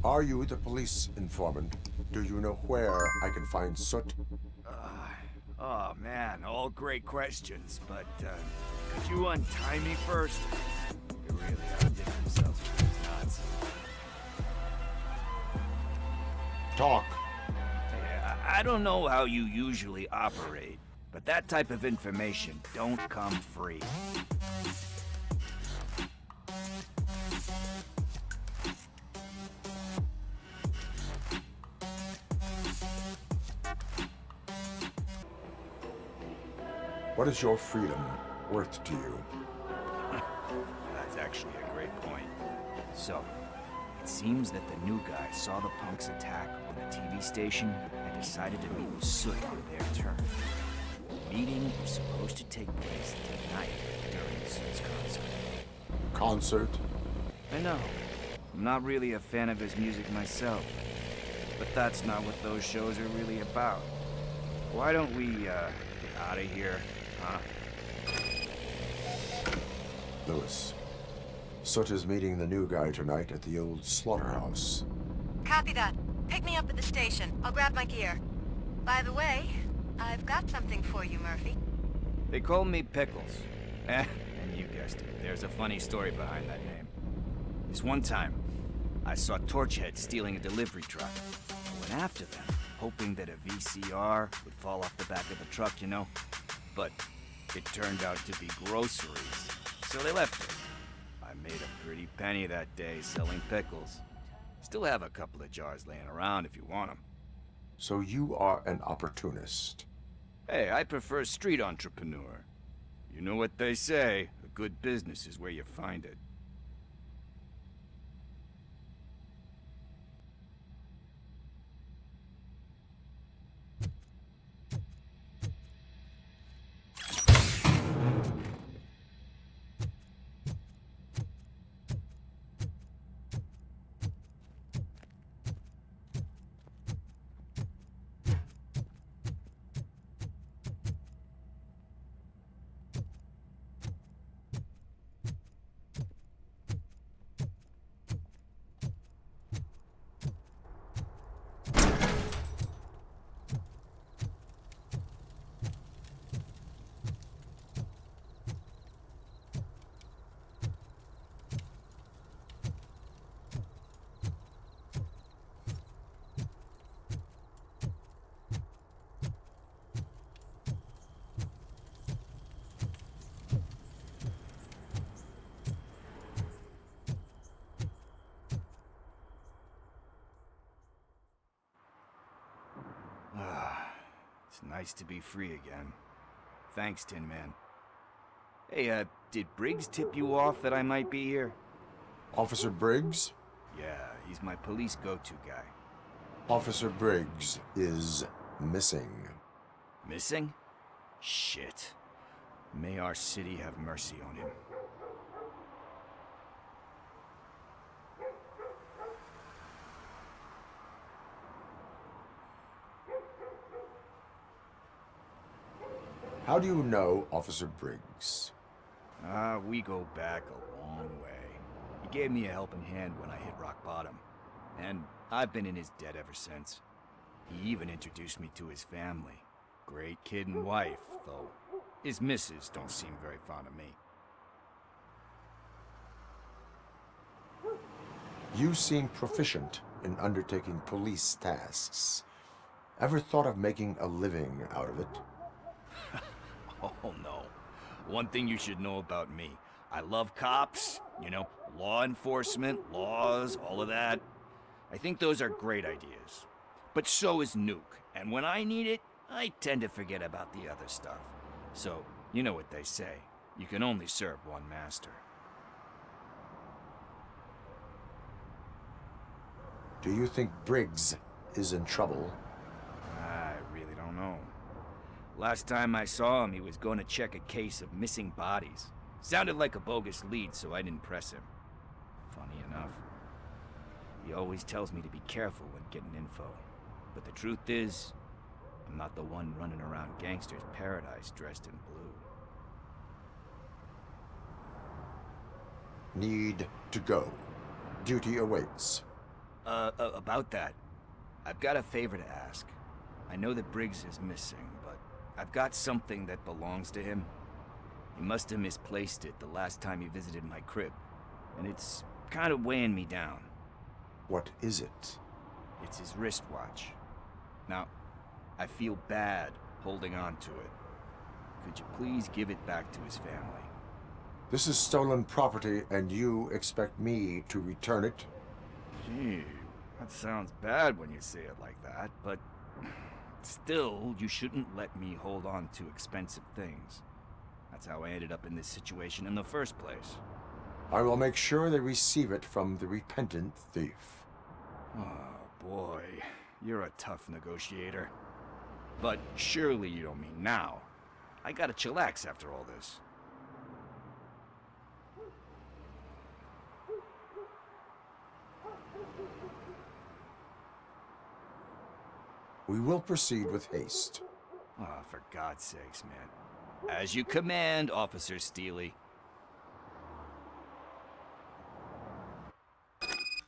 Are you the police informant? Do you know where I can find Soot? Oh man, all great questions, but could you untie me first? They really outdid themselves with these knots. Talk. Hey, I don't know how you usually operate, but that type of information don't come free. What is your freedom worth to you? That's actually a great point. So, it seems that the new guy saw the punks attack on the TV station and decided to meet with Soot on their turn. The meeting was supposed to take place tonight during Soot's concert. Concert? I know. I'm not really a fan of his music myself. But that's not what those shows are really about. Why don't we, get out of here, huh? Lewis. Soot is meeting the new guy tonight at the old slaughterhouse. Copy that. Pick me up at the station. I'll grab my gear. By the way, I've got something for you, Murphy. They call me Pickles. And you guessed it. There's a funny story behind that name. This one time, I saw Torchhead stealing a delivery truck. I went after them, hoping that a VCR would fall off the back of the truck, you know? But it turned out to be groceries, so they left it. I made a pretty penny that day selling pickles. Still have a couple of jars laying around if you want them. So you are an opportunist. Hey, I prefer street entrepreneur. You know what they say, a good business is where you find it. It's nice to be free again. Thanks, Tin Man. Hey, did Briggs tip you off that I might be here? Officer Briggs? Yeah, he's my police go-to guy. Officer Briggs is missing. Missing? Shit. May our city have mercy on him. How do you know Officer Briggs? We go back a long way. He gave me a helping hand when I hit rock bottom. And I've been in his debt ever since. He even introduced me to his family. Great kid and wife, though his missus don't seem very fond of me. You seem proficient in undertaking police tasks. Ever thought of making a living out of it? Oh no. One thing you should know about me. I love cops, you know, law enforcement, laws, all of that. I think those are great ideas. But so is Nuke, and when I need it, I tend to forget about the other stuff. So, you know what they say. You can only serve one master. Do you think Briggs is in trouble? I really don't know. Last time I saw him, he was going to check a case of missing bodies. Sounded like a bogus lead, so I didn't press him. Funny enough. He always tells me to be careful when getting info. But the truth is, I'm not the one running around Gangster's Paradise dressed in blue. Need to go. Duty awaits. About that, I've got a favor to ask. I know that Briggs is missing, but I've got something that belongs to him. He must have misplaced it the last time he visited my crib, and it's kind of weighing me down. What is it? It's his wristwatch. Now, I feel bad holding on to it. Could you please give it back to his family? This is stolen property, and you expect me to return it? Gee, that sounds bad when you say it like that, but still, you shouldn't let me hold on to expensive things. That's how I ended up in this situation in the first place. I will make sure they receive it from the repentant thief. Oh, boy. You're a tough negotiator. But surely you don't mean now. I gotta chillax after all this. We will proceed with haste. Oh, for God's sakes, man. As you command, Officer Steely.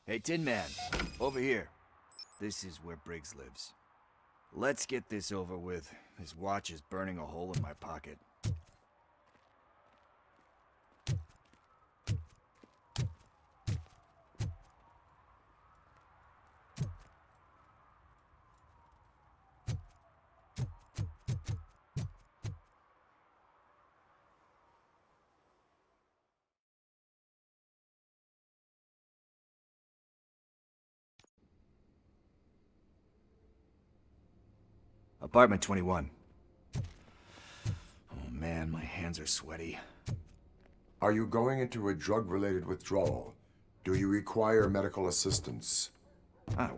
Hey, Tin Man, over here. This is where Briggs lives. Let's get this over with. His watch is burning a hole in my pocket. Apartment 21. Oh man, my hands are sweaty. Are you going into a drug-related withdrawal? Do you require medical assistance?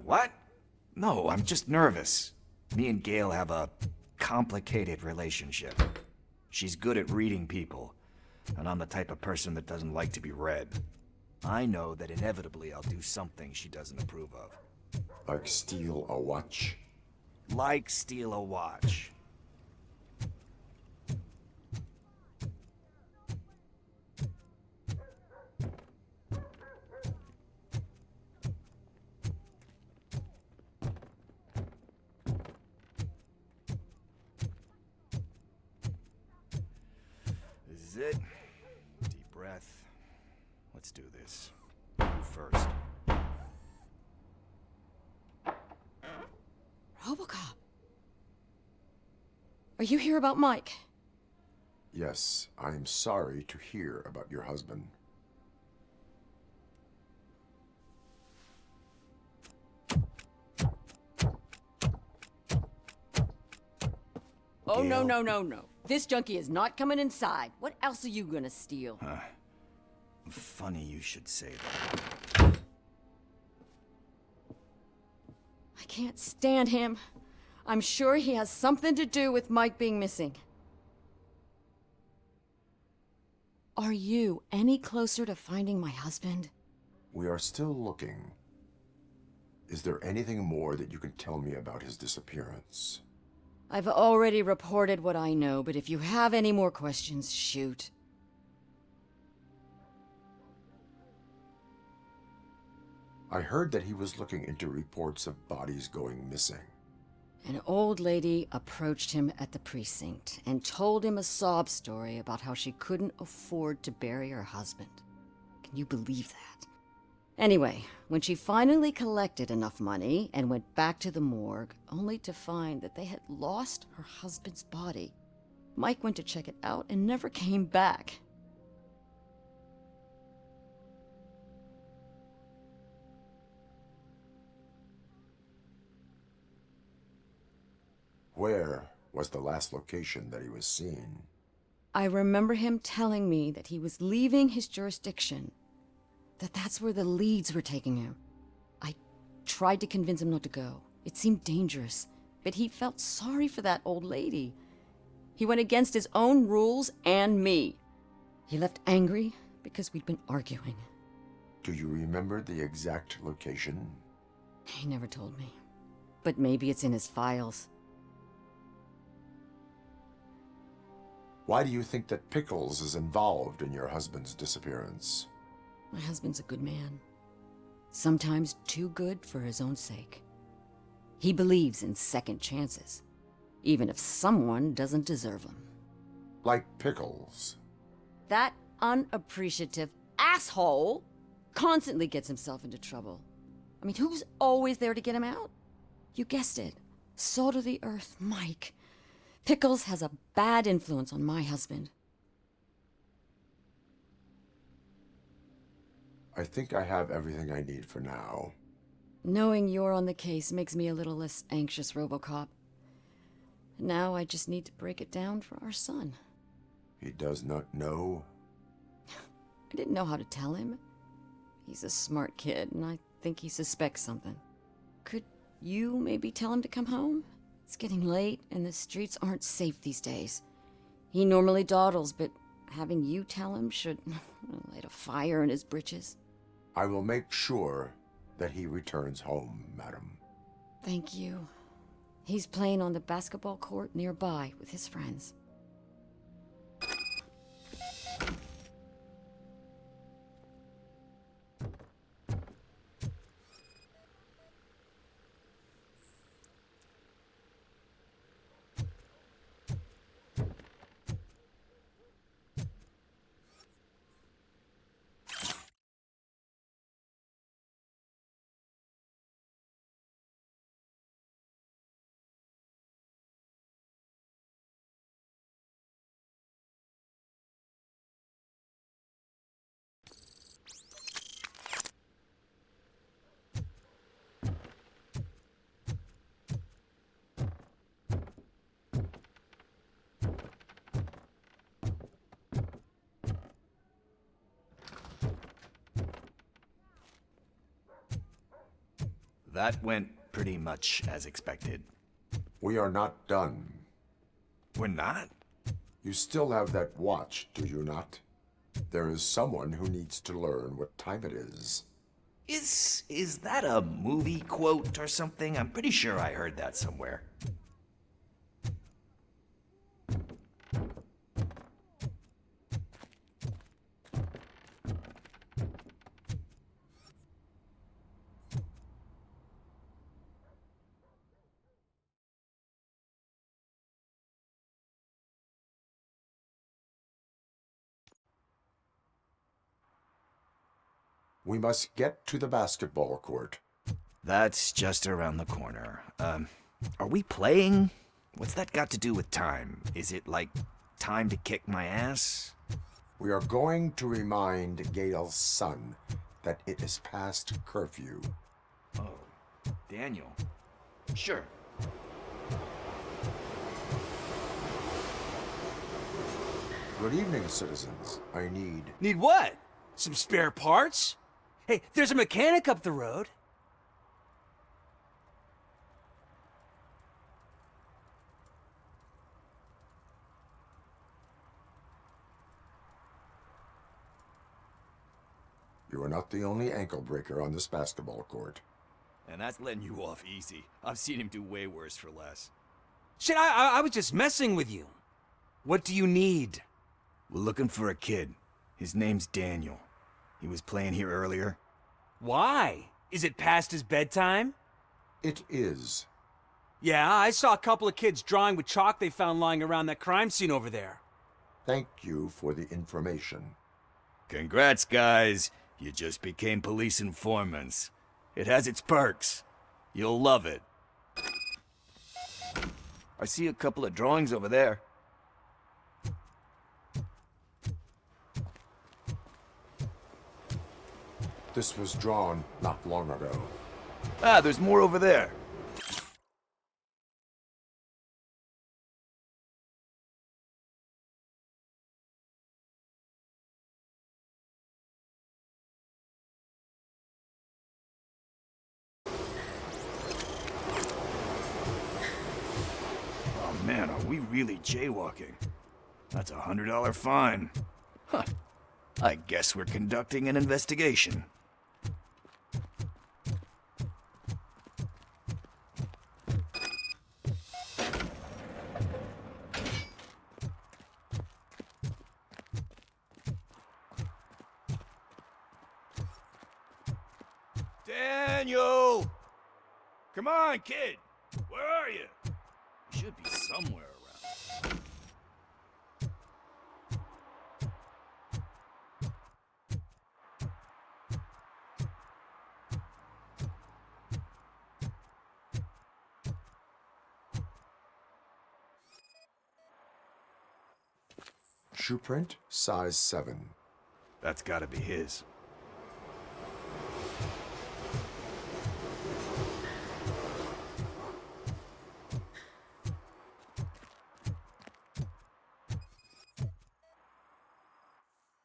What? No, I'm just nervous. Me and Gail have a complicated relationship. She's good at reading people, and I'm the type of person that doesn't like to be read. I know that inevitably I'll do something she doesn't approve of. Like steal a watch? Like steal a watch. This is it. Deep breath. Let's do this. You first. RoboCop. Are you here about Mike? Yes, I am sorry to hear about your husband. Oh, no, no, no, no. This junkie is not coming inside. What else are you gonna steal? Funny you should say that. I can't stand him. I'm sure he has something to do with Mike being missing. Are you any closer to finding my husband? We are still looking. Is there anything more that you can tell me about his disappearance? I've already reported what I know, but if you have any more questions, shoot. I heard that he was looking into reports of bodies going missing. An old lady approached him at the precinct and told him a sob story about how she couldn't afford to bury her husband. Can you believe that? Anyway, when she finally collected enough money and went back to the morgue, only to find that they had lost her husband's body, Mike went to check it out and never came back. Where was the last location that he was seen? I remember him telling me that he was leaving his jurisdiction, that's where the leads were taking him. I tried to convince him not to go. It seemed dangerous, but he felt sorry for that old lady. He went against his own rules and me. He left angry because we'd been arguing. Do you remember the exact location? He never told me, but maybe it's in his files. Why do you think that Pickles is involved in your husband's disappearance? My husband's a good man. sometimes too good for his own sake. He believes in second chances, even if someone doesn't deserve them. Like Pickles. That unappreciative asshole constantly gets himself into trouble. I mean, who's always there to get him out? You guessed it. Salt of the earth, Mike. Pickles has a bad influence on my husband. I think I have everything I need for now. Knowing you're on the case makes me a little less anxious, RoboCop. Now I just need to break it down for our son. He does not know? I didn't know how to tell him. He's a smart kid, and I think he suspects something. Could you maybe tell him to come home? It's getting late, and the streets aren't safe these days. He normally dawdles, but having you tell him should light a fire in his britches. I will make sure that he returns home, madam. Thank you. He's playing on the basketball court nearby with his friends. That went pretty much as expected. We are not done. We're not? You still have that watch, do you not? There is someone who needs to learn what time it is. Is that a movie quote or something? I'm pretty sure I heard that somewhere. We must get to the basketball court. That's just around the corner. Are we playing? What's that got to do with time? Is it like time to kick my ass? We are going to remind Gail's son that it is past curfew. Oh, Daniel. Sure. Good evening, citizens. I need... Need what? Some spare parts? Hey, there's a mechanic up the road. You are not the only ankle breaker on this basketball court. And that's letting you off easy. I've seen him do way worse for less. Shit, I was just messing with you. What do you need? We're looking for a kid. His name's Daniel. He was playing here earlier. Why? Is it past his bedtime? It is. Yeah, I saw a couple of kids drawing with chalk they found lying around that crime scene over there. Thank you for the information. Congrats, guys. You just became police informants. It has its perks. You'll love it. I see a couple of drawings over there. This was drawn not long ago. Ah, there's more over there. Oh man, are we really jaywalking? That's a $100 fine. Huh. I guess we're conducting an investigation. Daniel! Come on, kid! Where are you? You should be somewhere around. Shoe print, size 7. That's gotta be his.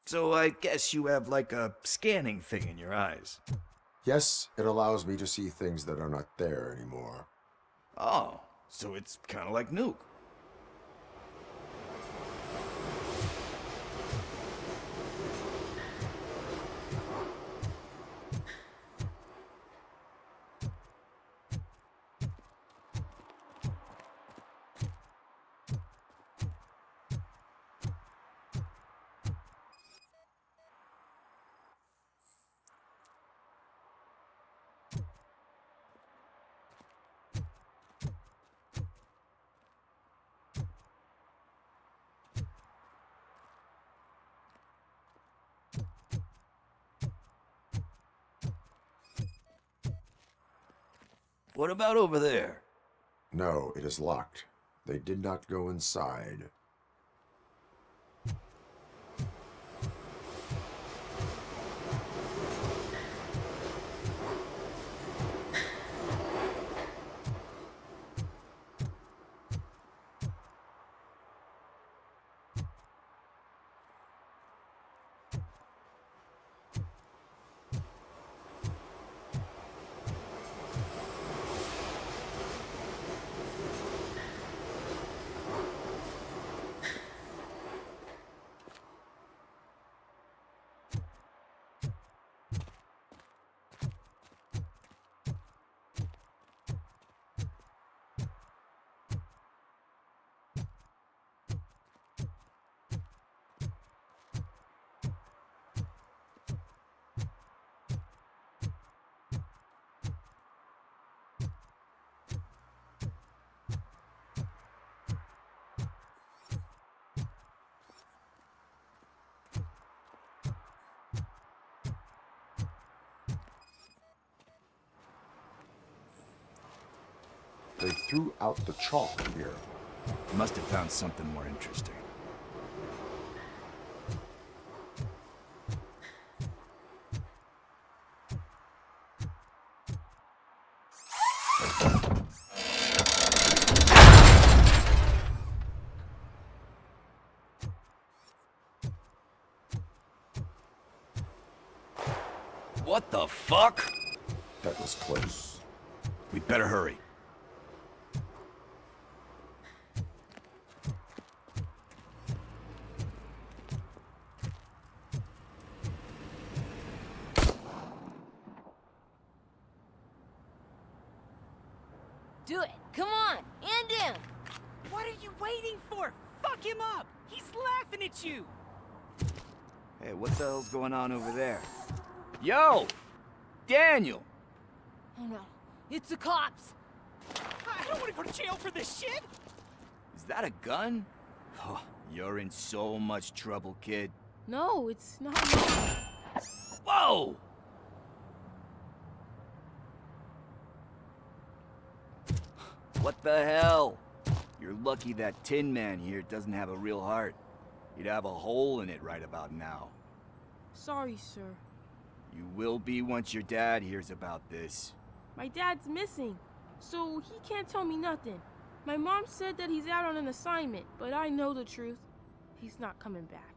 So I guess you have like a scanning thing in your eyes. Yes, it allows me to see things that are not there anymore. Oh, so it's kind of like Nuke. What about over there? No, it is locked. They did not go inside. They threw out the chalk here. Must have found something more interesting. What the fuck? That was close. We'd better hurry. Do it. Come on. End him. What are you waiting for? Fuck him up. He's laughing at you. Hey, what the hell's going on over there? Yo! Daniel! Oh no. It's the cops. I don't want to go to jail for this shit. Is that a gun? Oh, you're in so much trouble, kid. No, it's not. Whoa! What the hell? You're lucky that Tin Man here doesn't have a real heart. He'd have a hole in it right about now. Sorry, sir. You will be once your dad hears about this. My dad's missing, so he can't tell me nothing. My mom said that he's out on an assignment, but I know the truth. He's not coming back.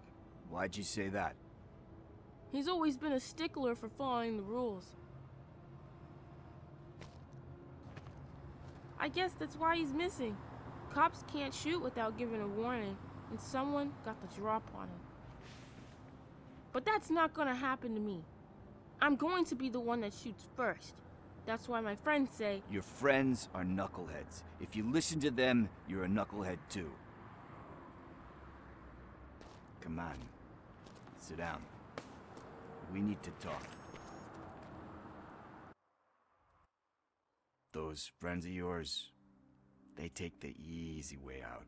Why'd you say that? He's always been a stickler for following the rules. I guess that's why he's missing. Cops can't shoot without giving a warning, and someone got the drop on him. But that's not gonna happen to me. I'm going to be the one that shoots first. That's why my friends say... Your friends are knuckleheads. If you listen to them, you're a knucklehead too. Come on. Sit down. We need to talk. those friends of yours, they take the easy way out.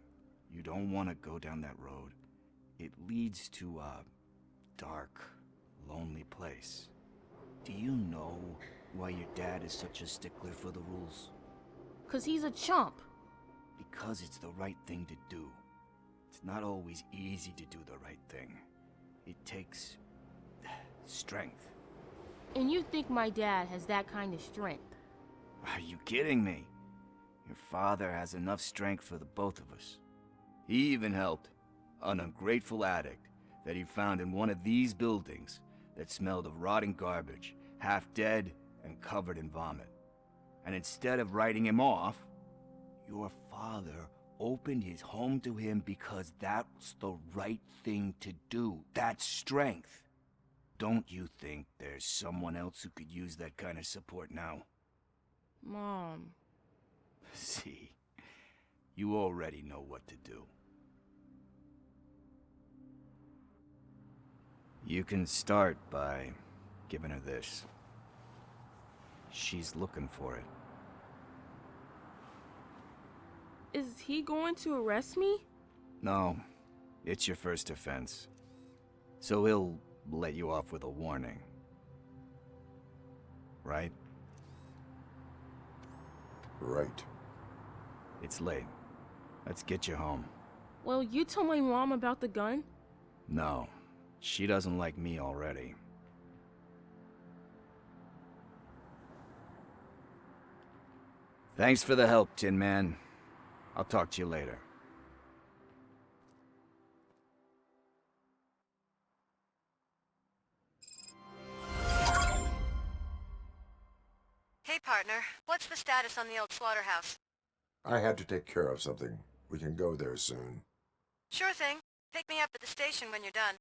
You don't want to go down that road. It leads to a dark, lonely place. Do you know why your dad is such a stickler for the rules? 'Cause he's a chump. Because it's the right thing to do. It's not always easy to do the right thing. It takes strength. And you think my dad has that kind of strength? Are you kidding me? Your father has enough strength for the both of us. He even helped an ungrateful addict that he found in one of these buildings that smelled of rotting garbage, half dead and covered in vomit. And instead of writing him off, your father opened his home to him because that's the right thing to do. That's strength. Don't you think there's someone else who could use that kind of support now? Mom. See, you already know what to do. You can start by giving her this. She's looking for it. Is he going to arrest me? No, it's your first offense. So he'll let you off with a warning. Right? Right. It's late. Let's get you home. Well, you told my mom about the gun? No, she doesn't like me already. Thanks for the help, Tin Man. I'll talk to you later. Hey, partner. What's the status on the old slaughterhouse? I had to take care of something. We can go there soon. Sure thing. Pick me up at the station when you're done.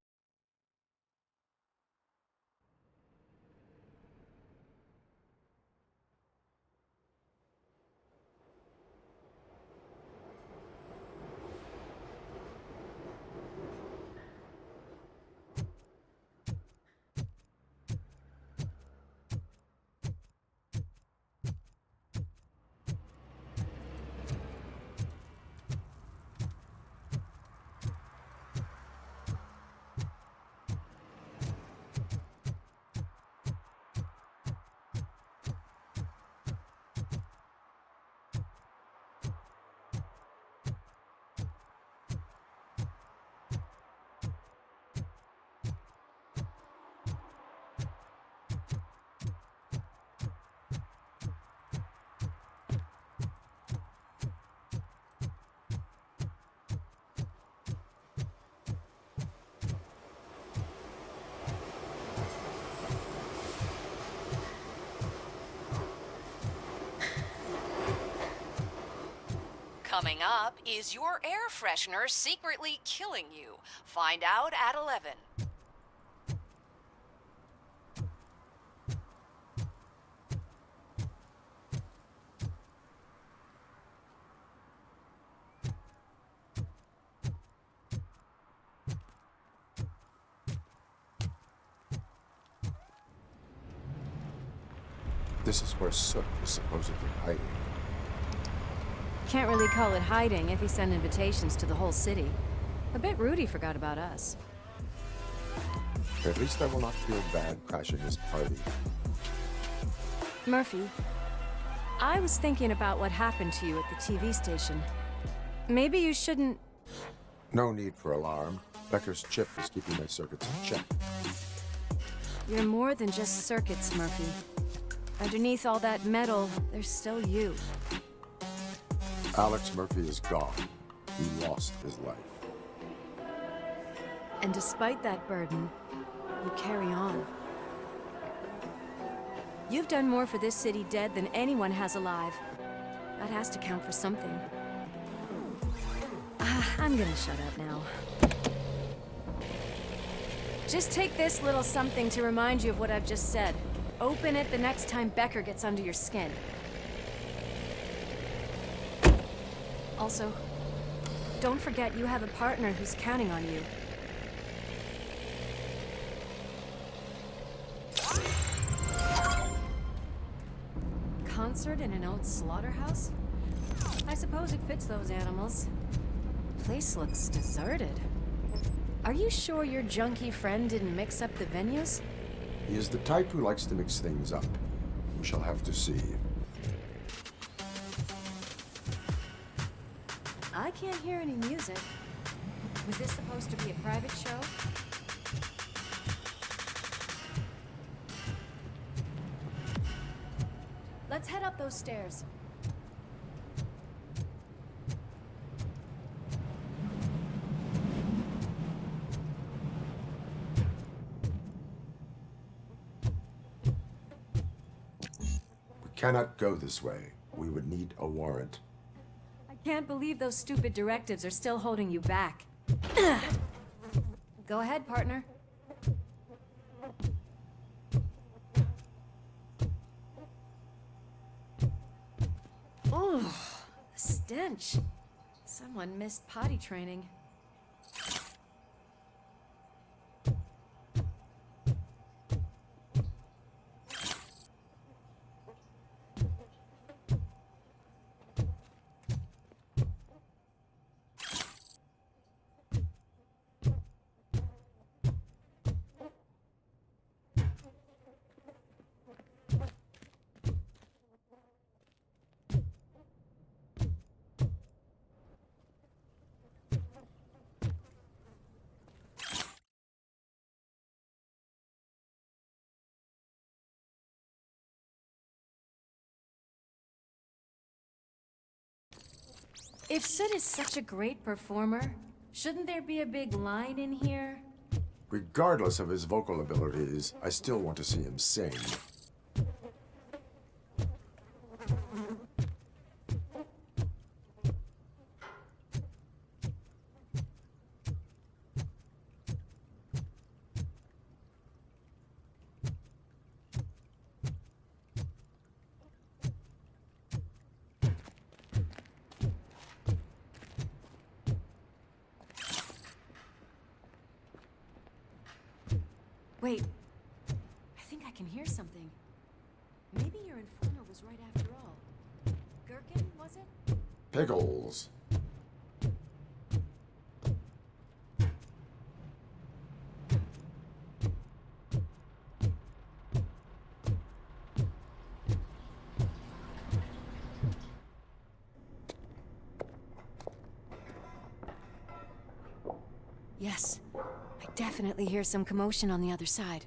Coming up, is your air freshener secretly killing you? Find out at 11. This is where Soot is supposedly hiding. Can't really call it hiding if he sent invitations to the whole city. A bit rude he forgot about us. At least I will not feel bad crashing his party. Murphy, I was thinking about what happened to you at the TV station. Maybe you shouldn't... No need for alarm. Becker's chip is keeping my circuits in check. You're more than just circuits, Murphy. Underneath all that metal, there's still you. Alex Murphy is gone. He lost his life. And despite that burden, you carry on. You've done more for this city dead than anyone has alive. That has to count for something. I'm gonna shut up now. Just take this little something to remind you of what I've just said. Open it the next time Becker gets under your skin. Also, don't forget you have a partner who's counting on you. concert in an old slaughterhouse? I suppose it fits those animals. Place looks deserted. Are you sure your junkie friend didn't mix up the venues? He is the type who likes to mix things up. We shall have to see. I can't hear any music. Was this supposed to be a private show? Let's head up those stairs. We cannot go this way. We would need a warrant. I can't believe those stupid directives are still holding you back. Go ahead, partner. Oh, the stench. Someone missed potty training. If Soot is such a great performer, shouldn't there be a big line in here? Regardless of his vocal abilities, I still want to see him sing. Wait, I think I can hear something. Maybe your informer was right after all. Gherkin, was it? Pickles. Yes. I definitely hear some commotion on the other side.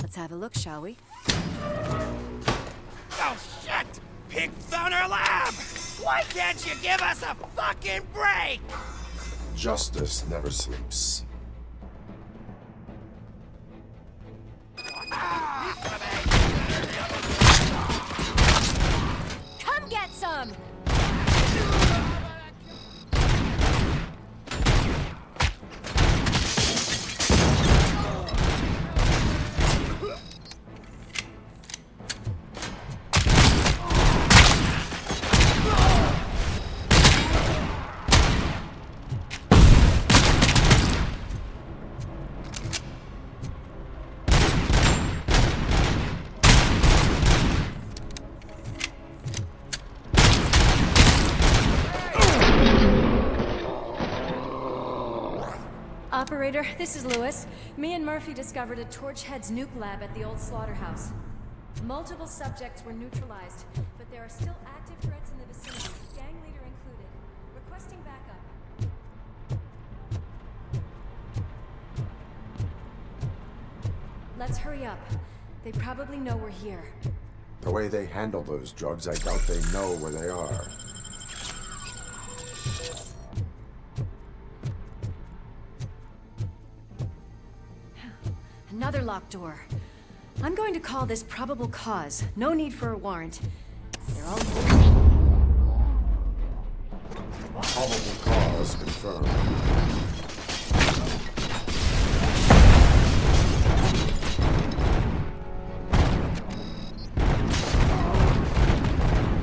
Let's have a look, shall we? Oh, shit! Pig found our lab! Why can't you give us a fucking break? Justice never sleeps. Come get some! Operator, this is Lewis. Me and Murphy discovered a Torchhead's nuke lab at the old slaughterhouse. Multiple subjects were neutralized, but there are still active threats in the vicinity, gang leader included. Requesting backup. Let's hurry up. They probably know we're here. The way they handle those drugs, I doubt they know where they are. Another locked door. I'm going to call this probable cause. No need for a warrant. They're all... Probable cause confirmed.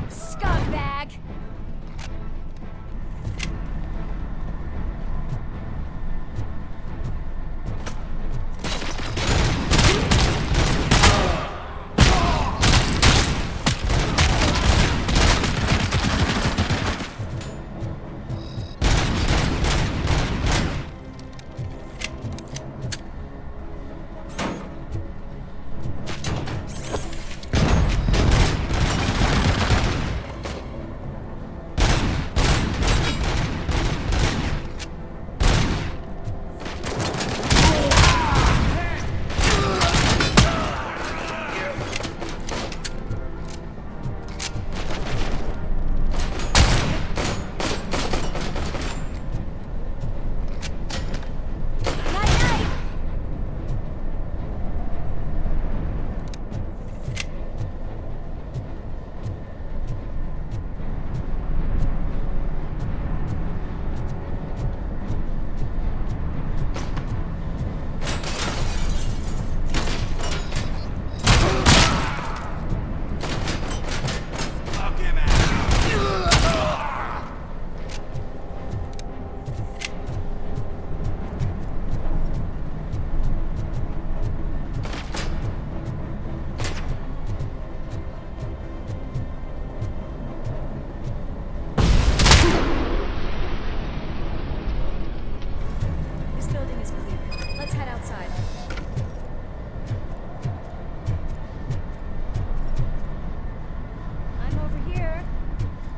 Scumbag!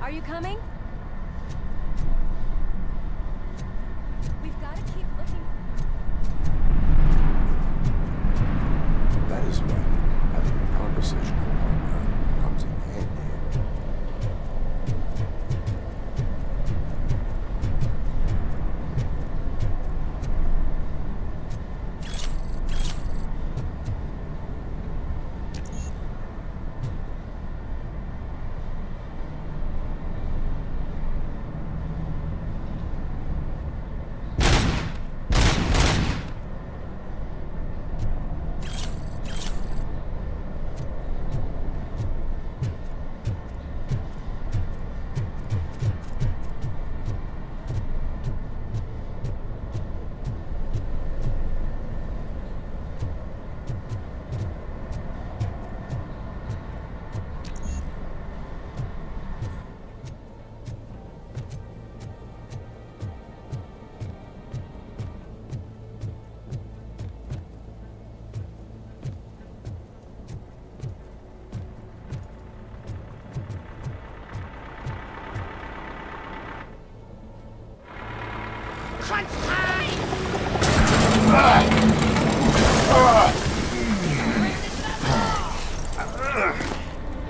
Are you coming? We've got to keep looking. That is when having a conversational partner comes in handy.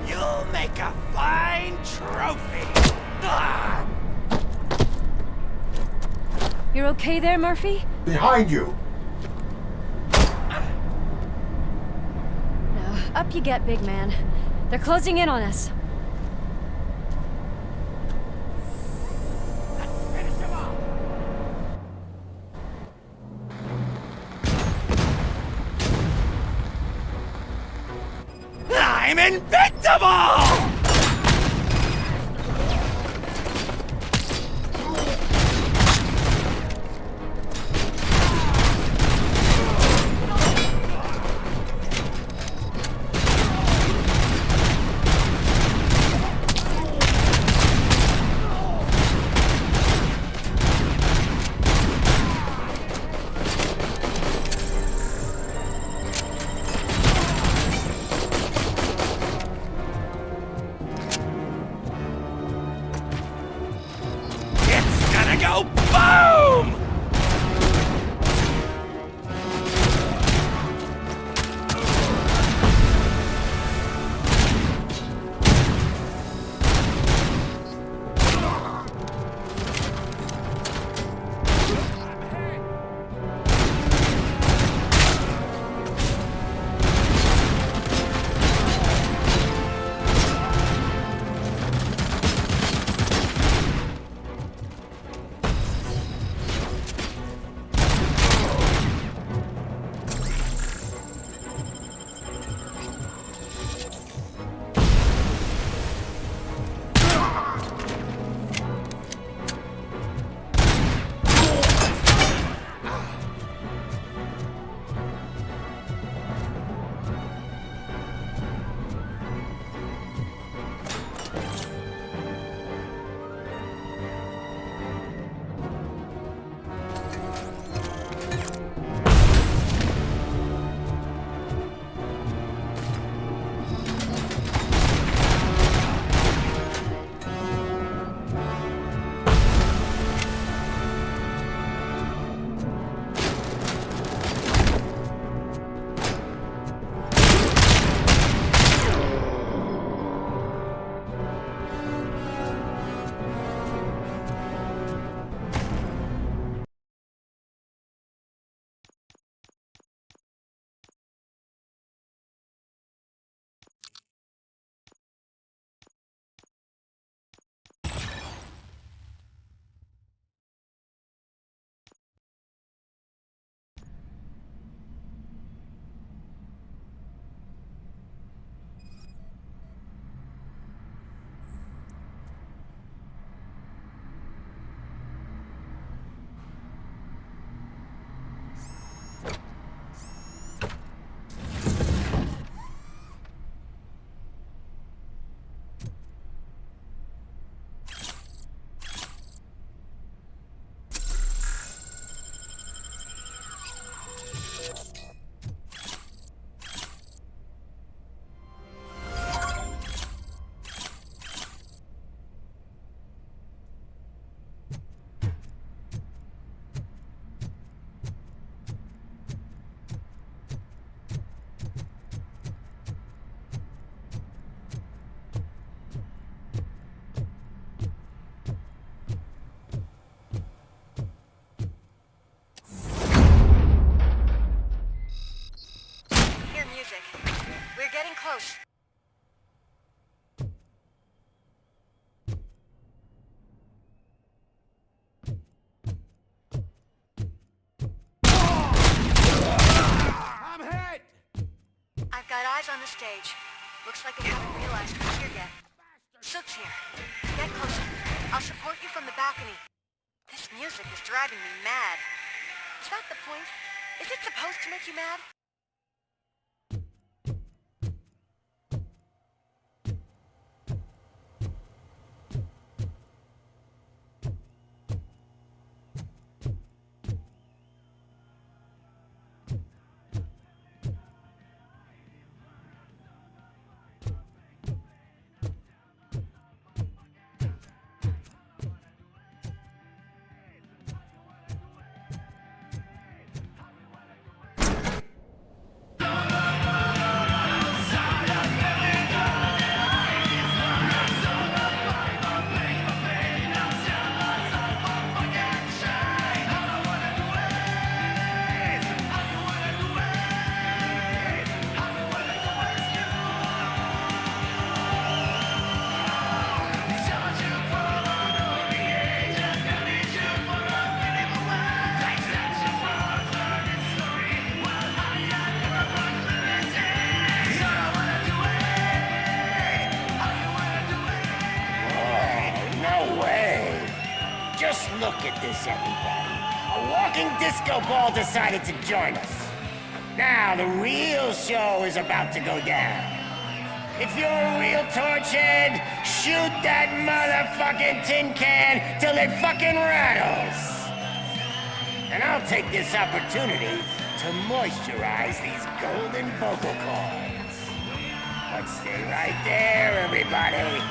You'll make a fine trophy. You're okay there, Murphy? Behind you! No. Up you get, big man. They're closing in on us. I'm invincible! got eyes on the stage. Looks like they haven't realized who's here yet. Soot's here. Get closer. I'll support you from the balcony. This music is driving me mad. Is that the point? Is it supposed to make you mad? Just look at this, everybody. A walking disco ball decided to join us. Now, the real show is about to go down. If you're a real torchhead, shoot that motherfucking tin can till it fucking rattles. And I'll take this opportunity to moisturize these golden vocal cords. But stay right there, everybody.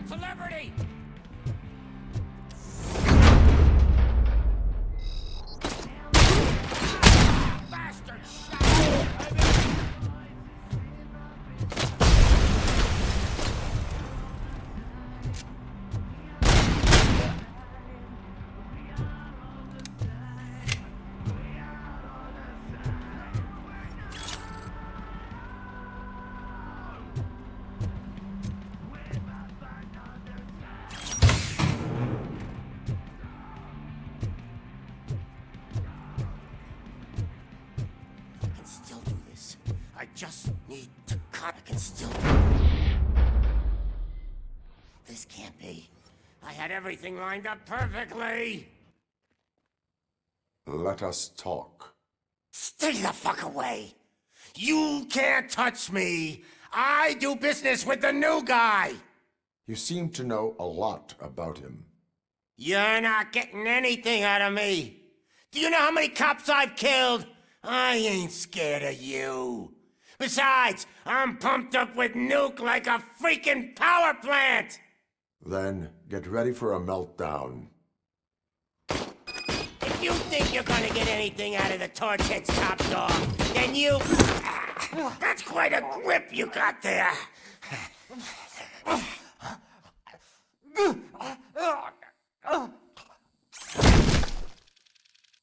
Celebrity! Bastard! Just need to cut. I can still... This can't be. I had everything lined up perfectly. Let us talk. Stay the fuck away. You can't touch me. I do business with the new guy. You seem to know a lot about him. You're not getting anything out of me. Do you know how many cops I've killed? I ain't scared of you. Besides, I'm pumped up with nuke like a freaking power plant! Then get ready for a meltdown. If you think you're gonna get anything out of the Torchhead's top dog, then you... That's quite a grip you got there.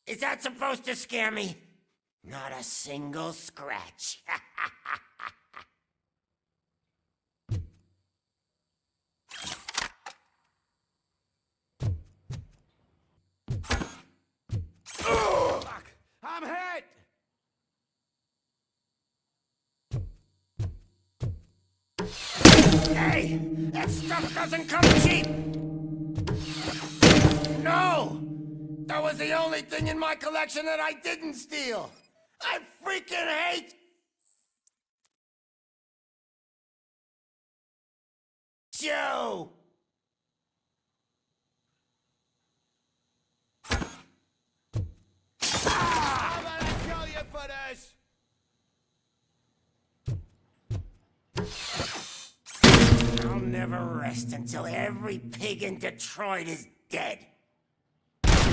Is that supposed to scare me? Not a single scratch. Hey! That stuff doesn't come cheap! No! That was the only thing in my collection that I didn't steal! I freaking hate you! I'm gonna kill you for this! I'll never rest until every pig in Detroit is dead. That's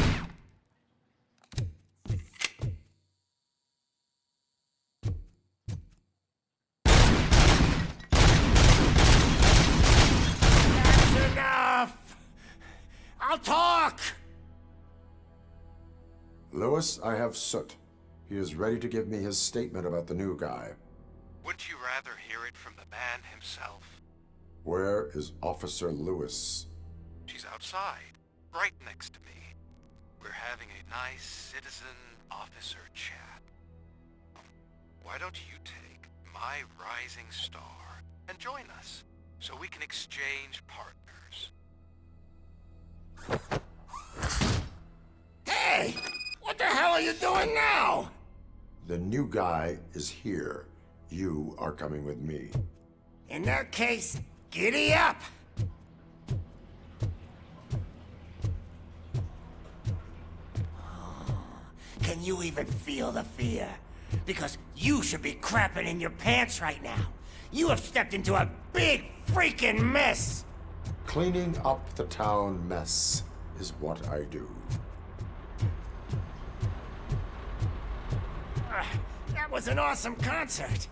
enough! I'll talk! Lewis, I have Soot. He is ready to give me his statement about the new guy. Wouldn't you rather hear it from the man himself? Where is Officer Lewis? She's outside, right next to me. We're having a nice citizen-officer chat. Why don't you take my rising star and join us, so we can exchange partners? Hey! What the hell are you doing now? The new guy is here. You are coming with me. In that case, giddy up! Can you even feel the fear? Because you should be crapping in your pants right now. You have stepped into a big freaking mess! Cleaning up the town mess is what I do. That was an awesome concert.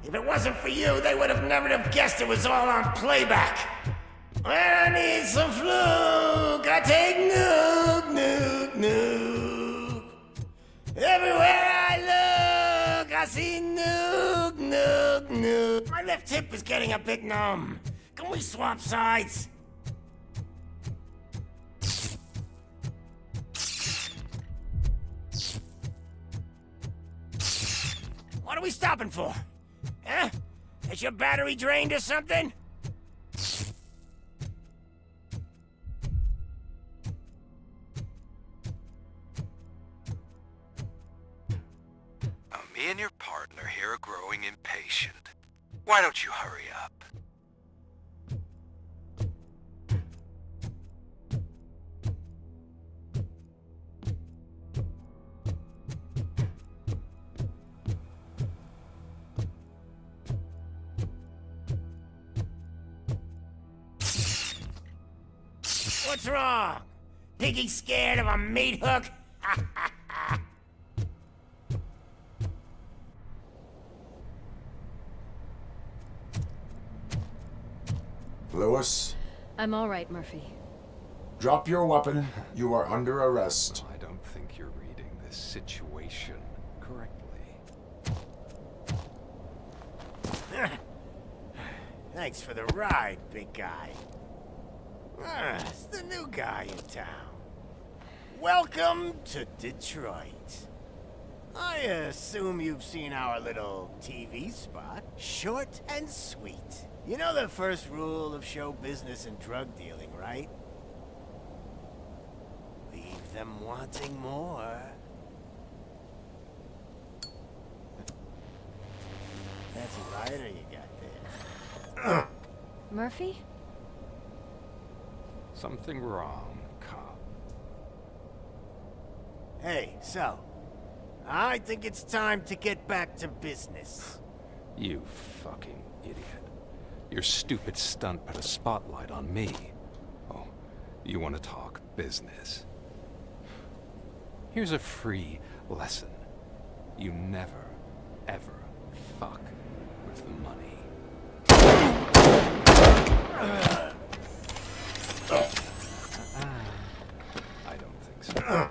If it wasn't for you, they would have never have guessed it was all on playback. When I need some fluke, I take nuke, nuke, nuke. Everywhere I look, I see nuke, nuke, nuke. My left hip is getting a bit numb. Can we swap sides? What are we stopping for? Huh? Is your battery drained or something? Me and your partner here are growing impatient. Why don't you hurry up? What's wrong? Piggy scared of a meat hook? Lewis, I'm all right, Murphy. drop your weapon. You are under arrest. I don't think you're reading this situation correctly. Thanks for the ride, big guy. It's the new guy in town. Welcome to Detroit. I assume you've seen our little TV spot. Short and sweet. You know the first rule of show business and drug dealing, right? Leave them wanting more. That's a lighter you got there. Murphy? Something wrong, cop. Hey, so, I think it's time to get back to business. You fucking idiot. Your stupid stunt put a spotlight on me. Oh, you want to talk business? Here's a free lesson. You never, ever fuck with the money. I don't think so.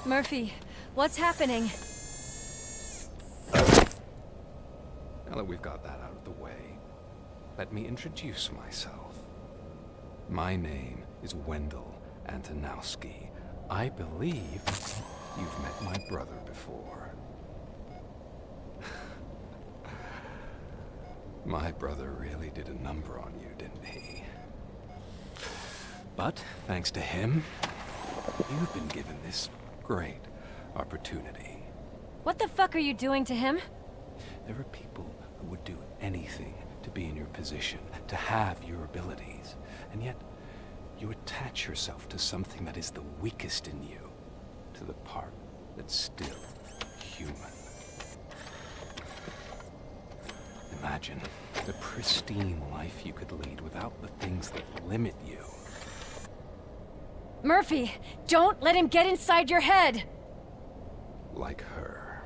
Murphy, what's happening? Now that we've got that out of the way, let me introduce myself. My name is Wendell Antonowski. I believe you've met my brother before. My brother really did a number on you, didn't he? But, thanks to him, you've been given this great opportunity. What the fuck are you doing to him? There are people who would do anything to be in your position, to have your abilities, and yet you attach yourself to something that is the weakest in you, to the part that's still human. Imagine the pristine life you could lead without the things that limit you. Murphy, don't let him get inside your head! Like her.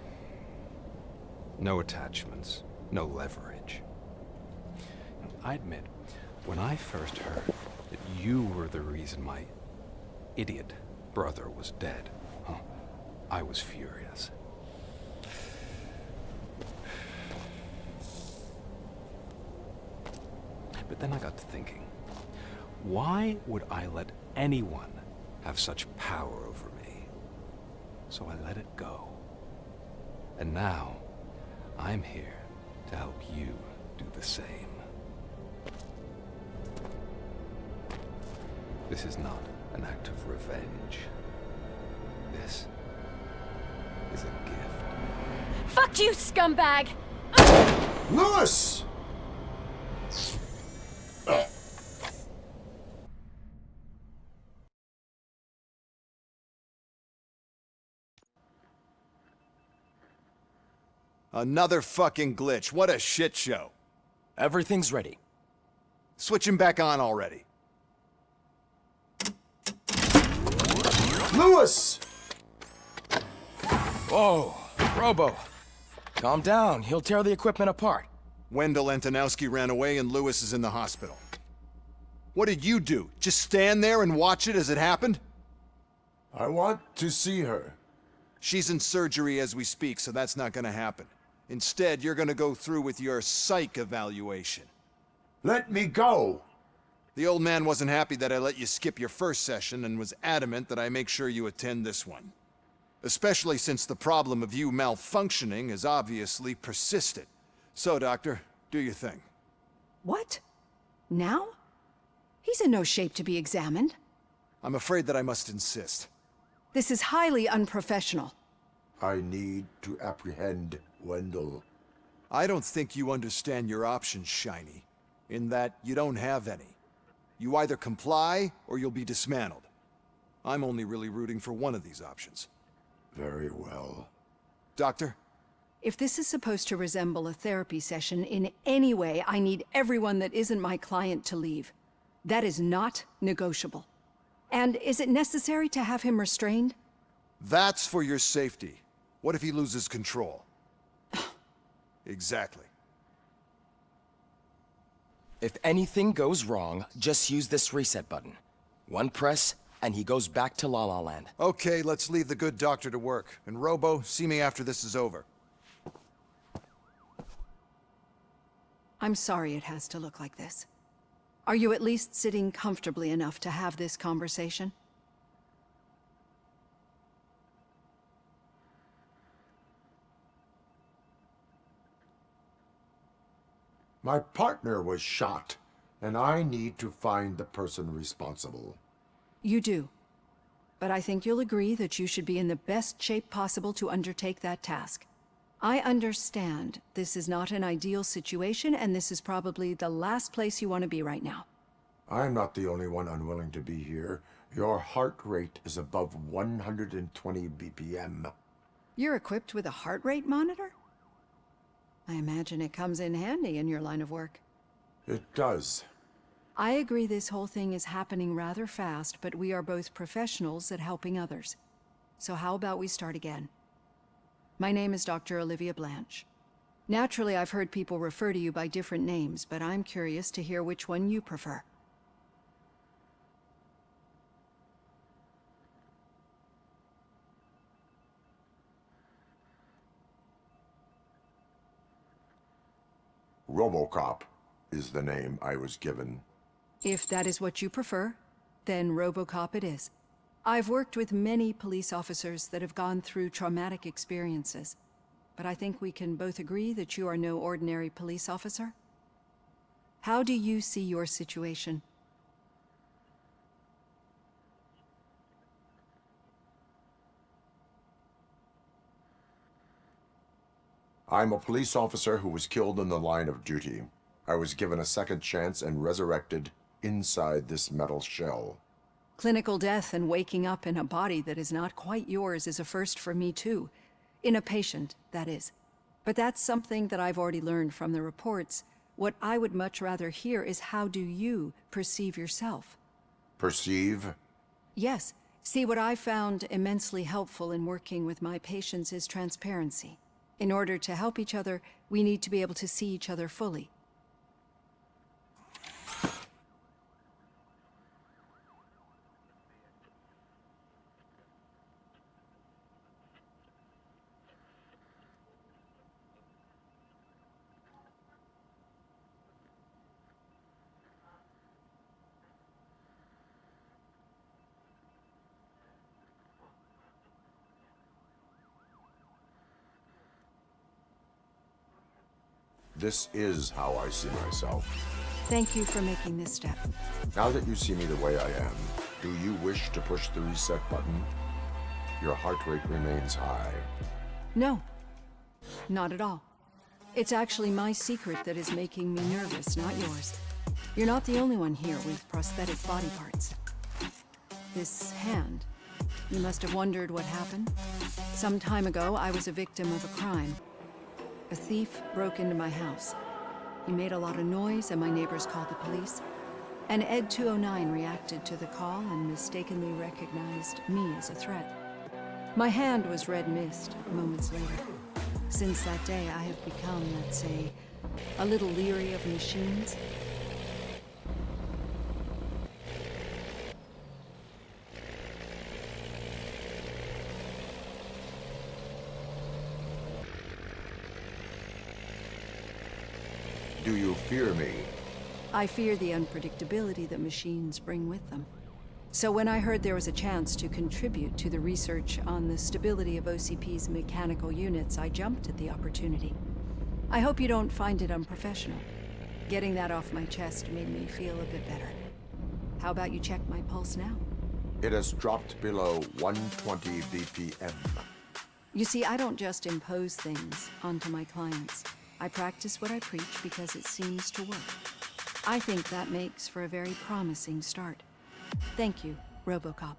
No attachments, no leverage. I admit, when I first heard that you were the reason my idiot brother was dead, I was furious. But then I got to thinking, why would I let anyone have such power over me? So I let it go. And now, I'm here to help you do the same. This is not an act of revenge. This is a gift. Fuck you, scumbag! Lewis! Another fucking glitch. What a shit show. Everything's ready. Switch him back on already. Lewis! Whoa, Robo. Calm down. He'll tear the equipment apart. Wendell Antonowski ran away and Lewis is in the hospital. What did you do? Just stand there and watch it as it happened? I want to see her. She's in surgery as we speak, so that's not gonna happen. Instead, you're gonna go through with your psych evaluation. Let me go! The old man wasn't happy that I let you skip your first session and was adamant that I make sure you attend this one. Especially since the problem of you malfunctioning has obviously persisted. So, Doctor, do your thing. What? Now? He's in no shape to be examined. I'm afraid that I must insist. This is highly unprofessional. I need to apprehend Wendell. I don't think you understand your options, Shiny. In that you don't have any. You either comply, or you'll be dismantled. I'm only really rooting for one of these options. Very well. Doctor? If this is supposed to resemble a therapy session in any way, I need everyone that isn't my client to leave. That is not negotiable. And is it necessary to have him restrained? That's for your safety. What if he loses control? Exactly. If anything goes wrong, just use this reset button. One press, and he goes back to La La Land. Okay, let's leave the good doctor to work. And Robo, see me after this is over. I'm sorry it has to look like this. Are you at least sitting comfortably enough to have this conversation? My partner was shot, and I need to find the person responsible. You do. But I think you'll agree that you should be in the best shape possible to undertake that task. I understand this is not an ideal situation, and this is probably the last place you want to be right now. I'm not the only one unwilling to be here. Your heart rate is above 120 BPM. You're equipped with a heart rate monitor? I imagine it comes in handy in your line of work. It does. I agree this whole thing is happening rather fast, but we are both professionals at helping others. So how about we start again? My name is Dr. Olivia Blanche. Naturally, I've heard people refer to you by different names, but I'm curious to hear which one you prefer. RoboCop is the name I was given. If that is what you prefer, then RoboCop it is. I've worked with many police officers that have gone through traumatic experiences, but I think we can both agree that you are no ordinary police officer? How do you see your situation? I'm a police officer who was killed in the line of duty. I was given a second chance and resurrected inside this metal shell. Clinical death and waking up in a body that is not quite yours is a first for me too. In a patient, that is. But that's something that I've already learned from the reports. What I would much rather hear is how do you perceive yourself? Perceive? Yes. See, what I found immensely helpful in working with my patients is transparency. In order to help each other, we need to be able to see each other fully. This is how I see myself. Thank you for making this step. Now that you see me the way I am, do you wish to push the reset button? Your heart rate remains high. No, not at all. It's actually my secret that is making me nervous, not yours. You're not the only one here with prosthetic body parts. This hand, you must have wondered what happened. Some time ago, I was a victim of a crime. A thief broke into my house. He made a lot of noise and my neighbors called the police. And Ed 209 reacted to the call and mistakenly recognized me as a threat. My hand was red mist moments later. Since that day, I have become, let's say, a little leery of machines. Do you fear me? I fear the unpredictability that machines bring with them. So when I heard there was a chance to contribute to the research on the stability of OCP's mechanical units, I jumped at the opportunity. I hope you don't find it unprofessional. Getting that off my chest made me feel a bit better. How about you check my pulse now? It has dropped below 120 BPM. You see, I don't just impose things onto my clients. I practice what I preach because it seems to work. I think that makes for a very promising start. Thank you, RoboCop.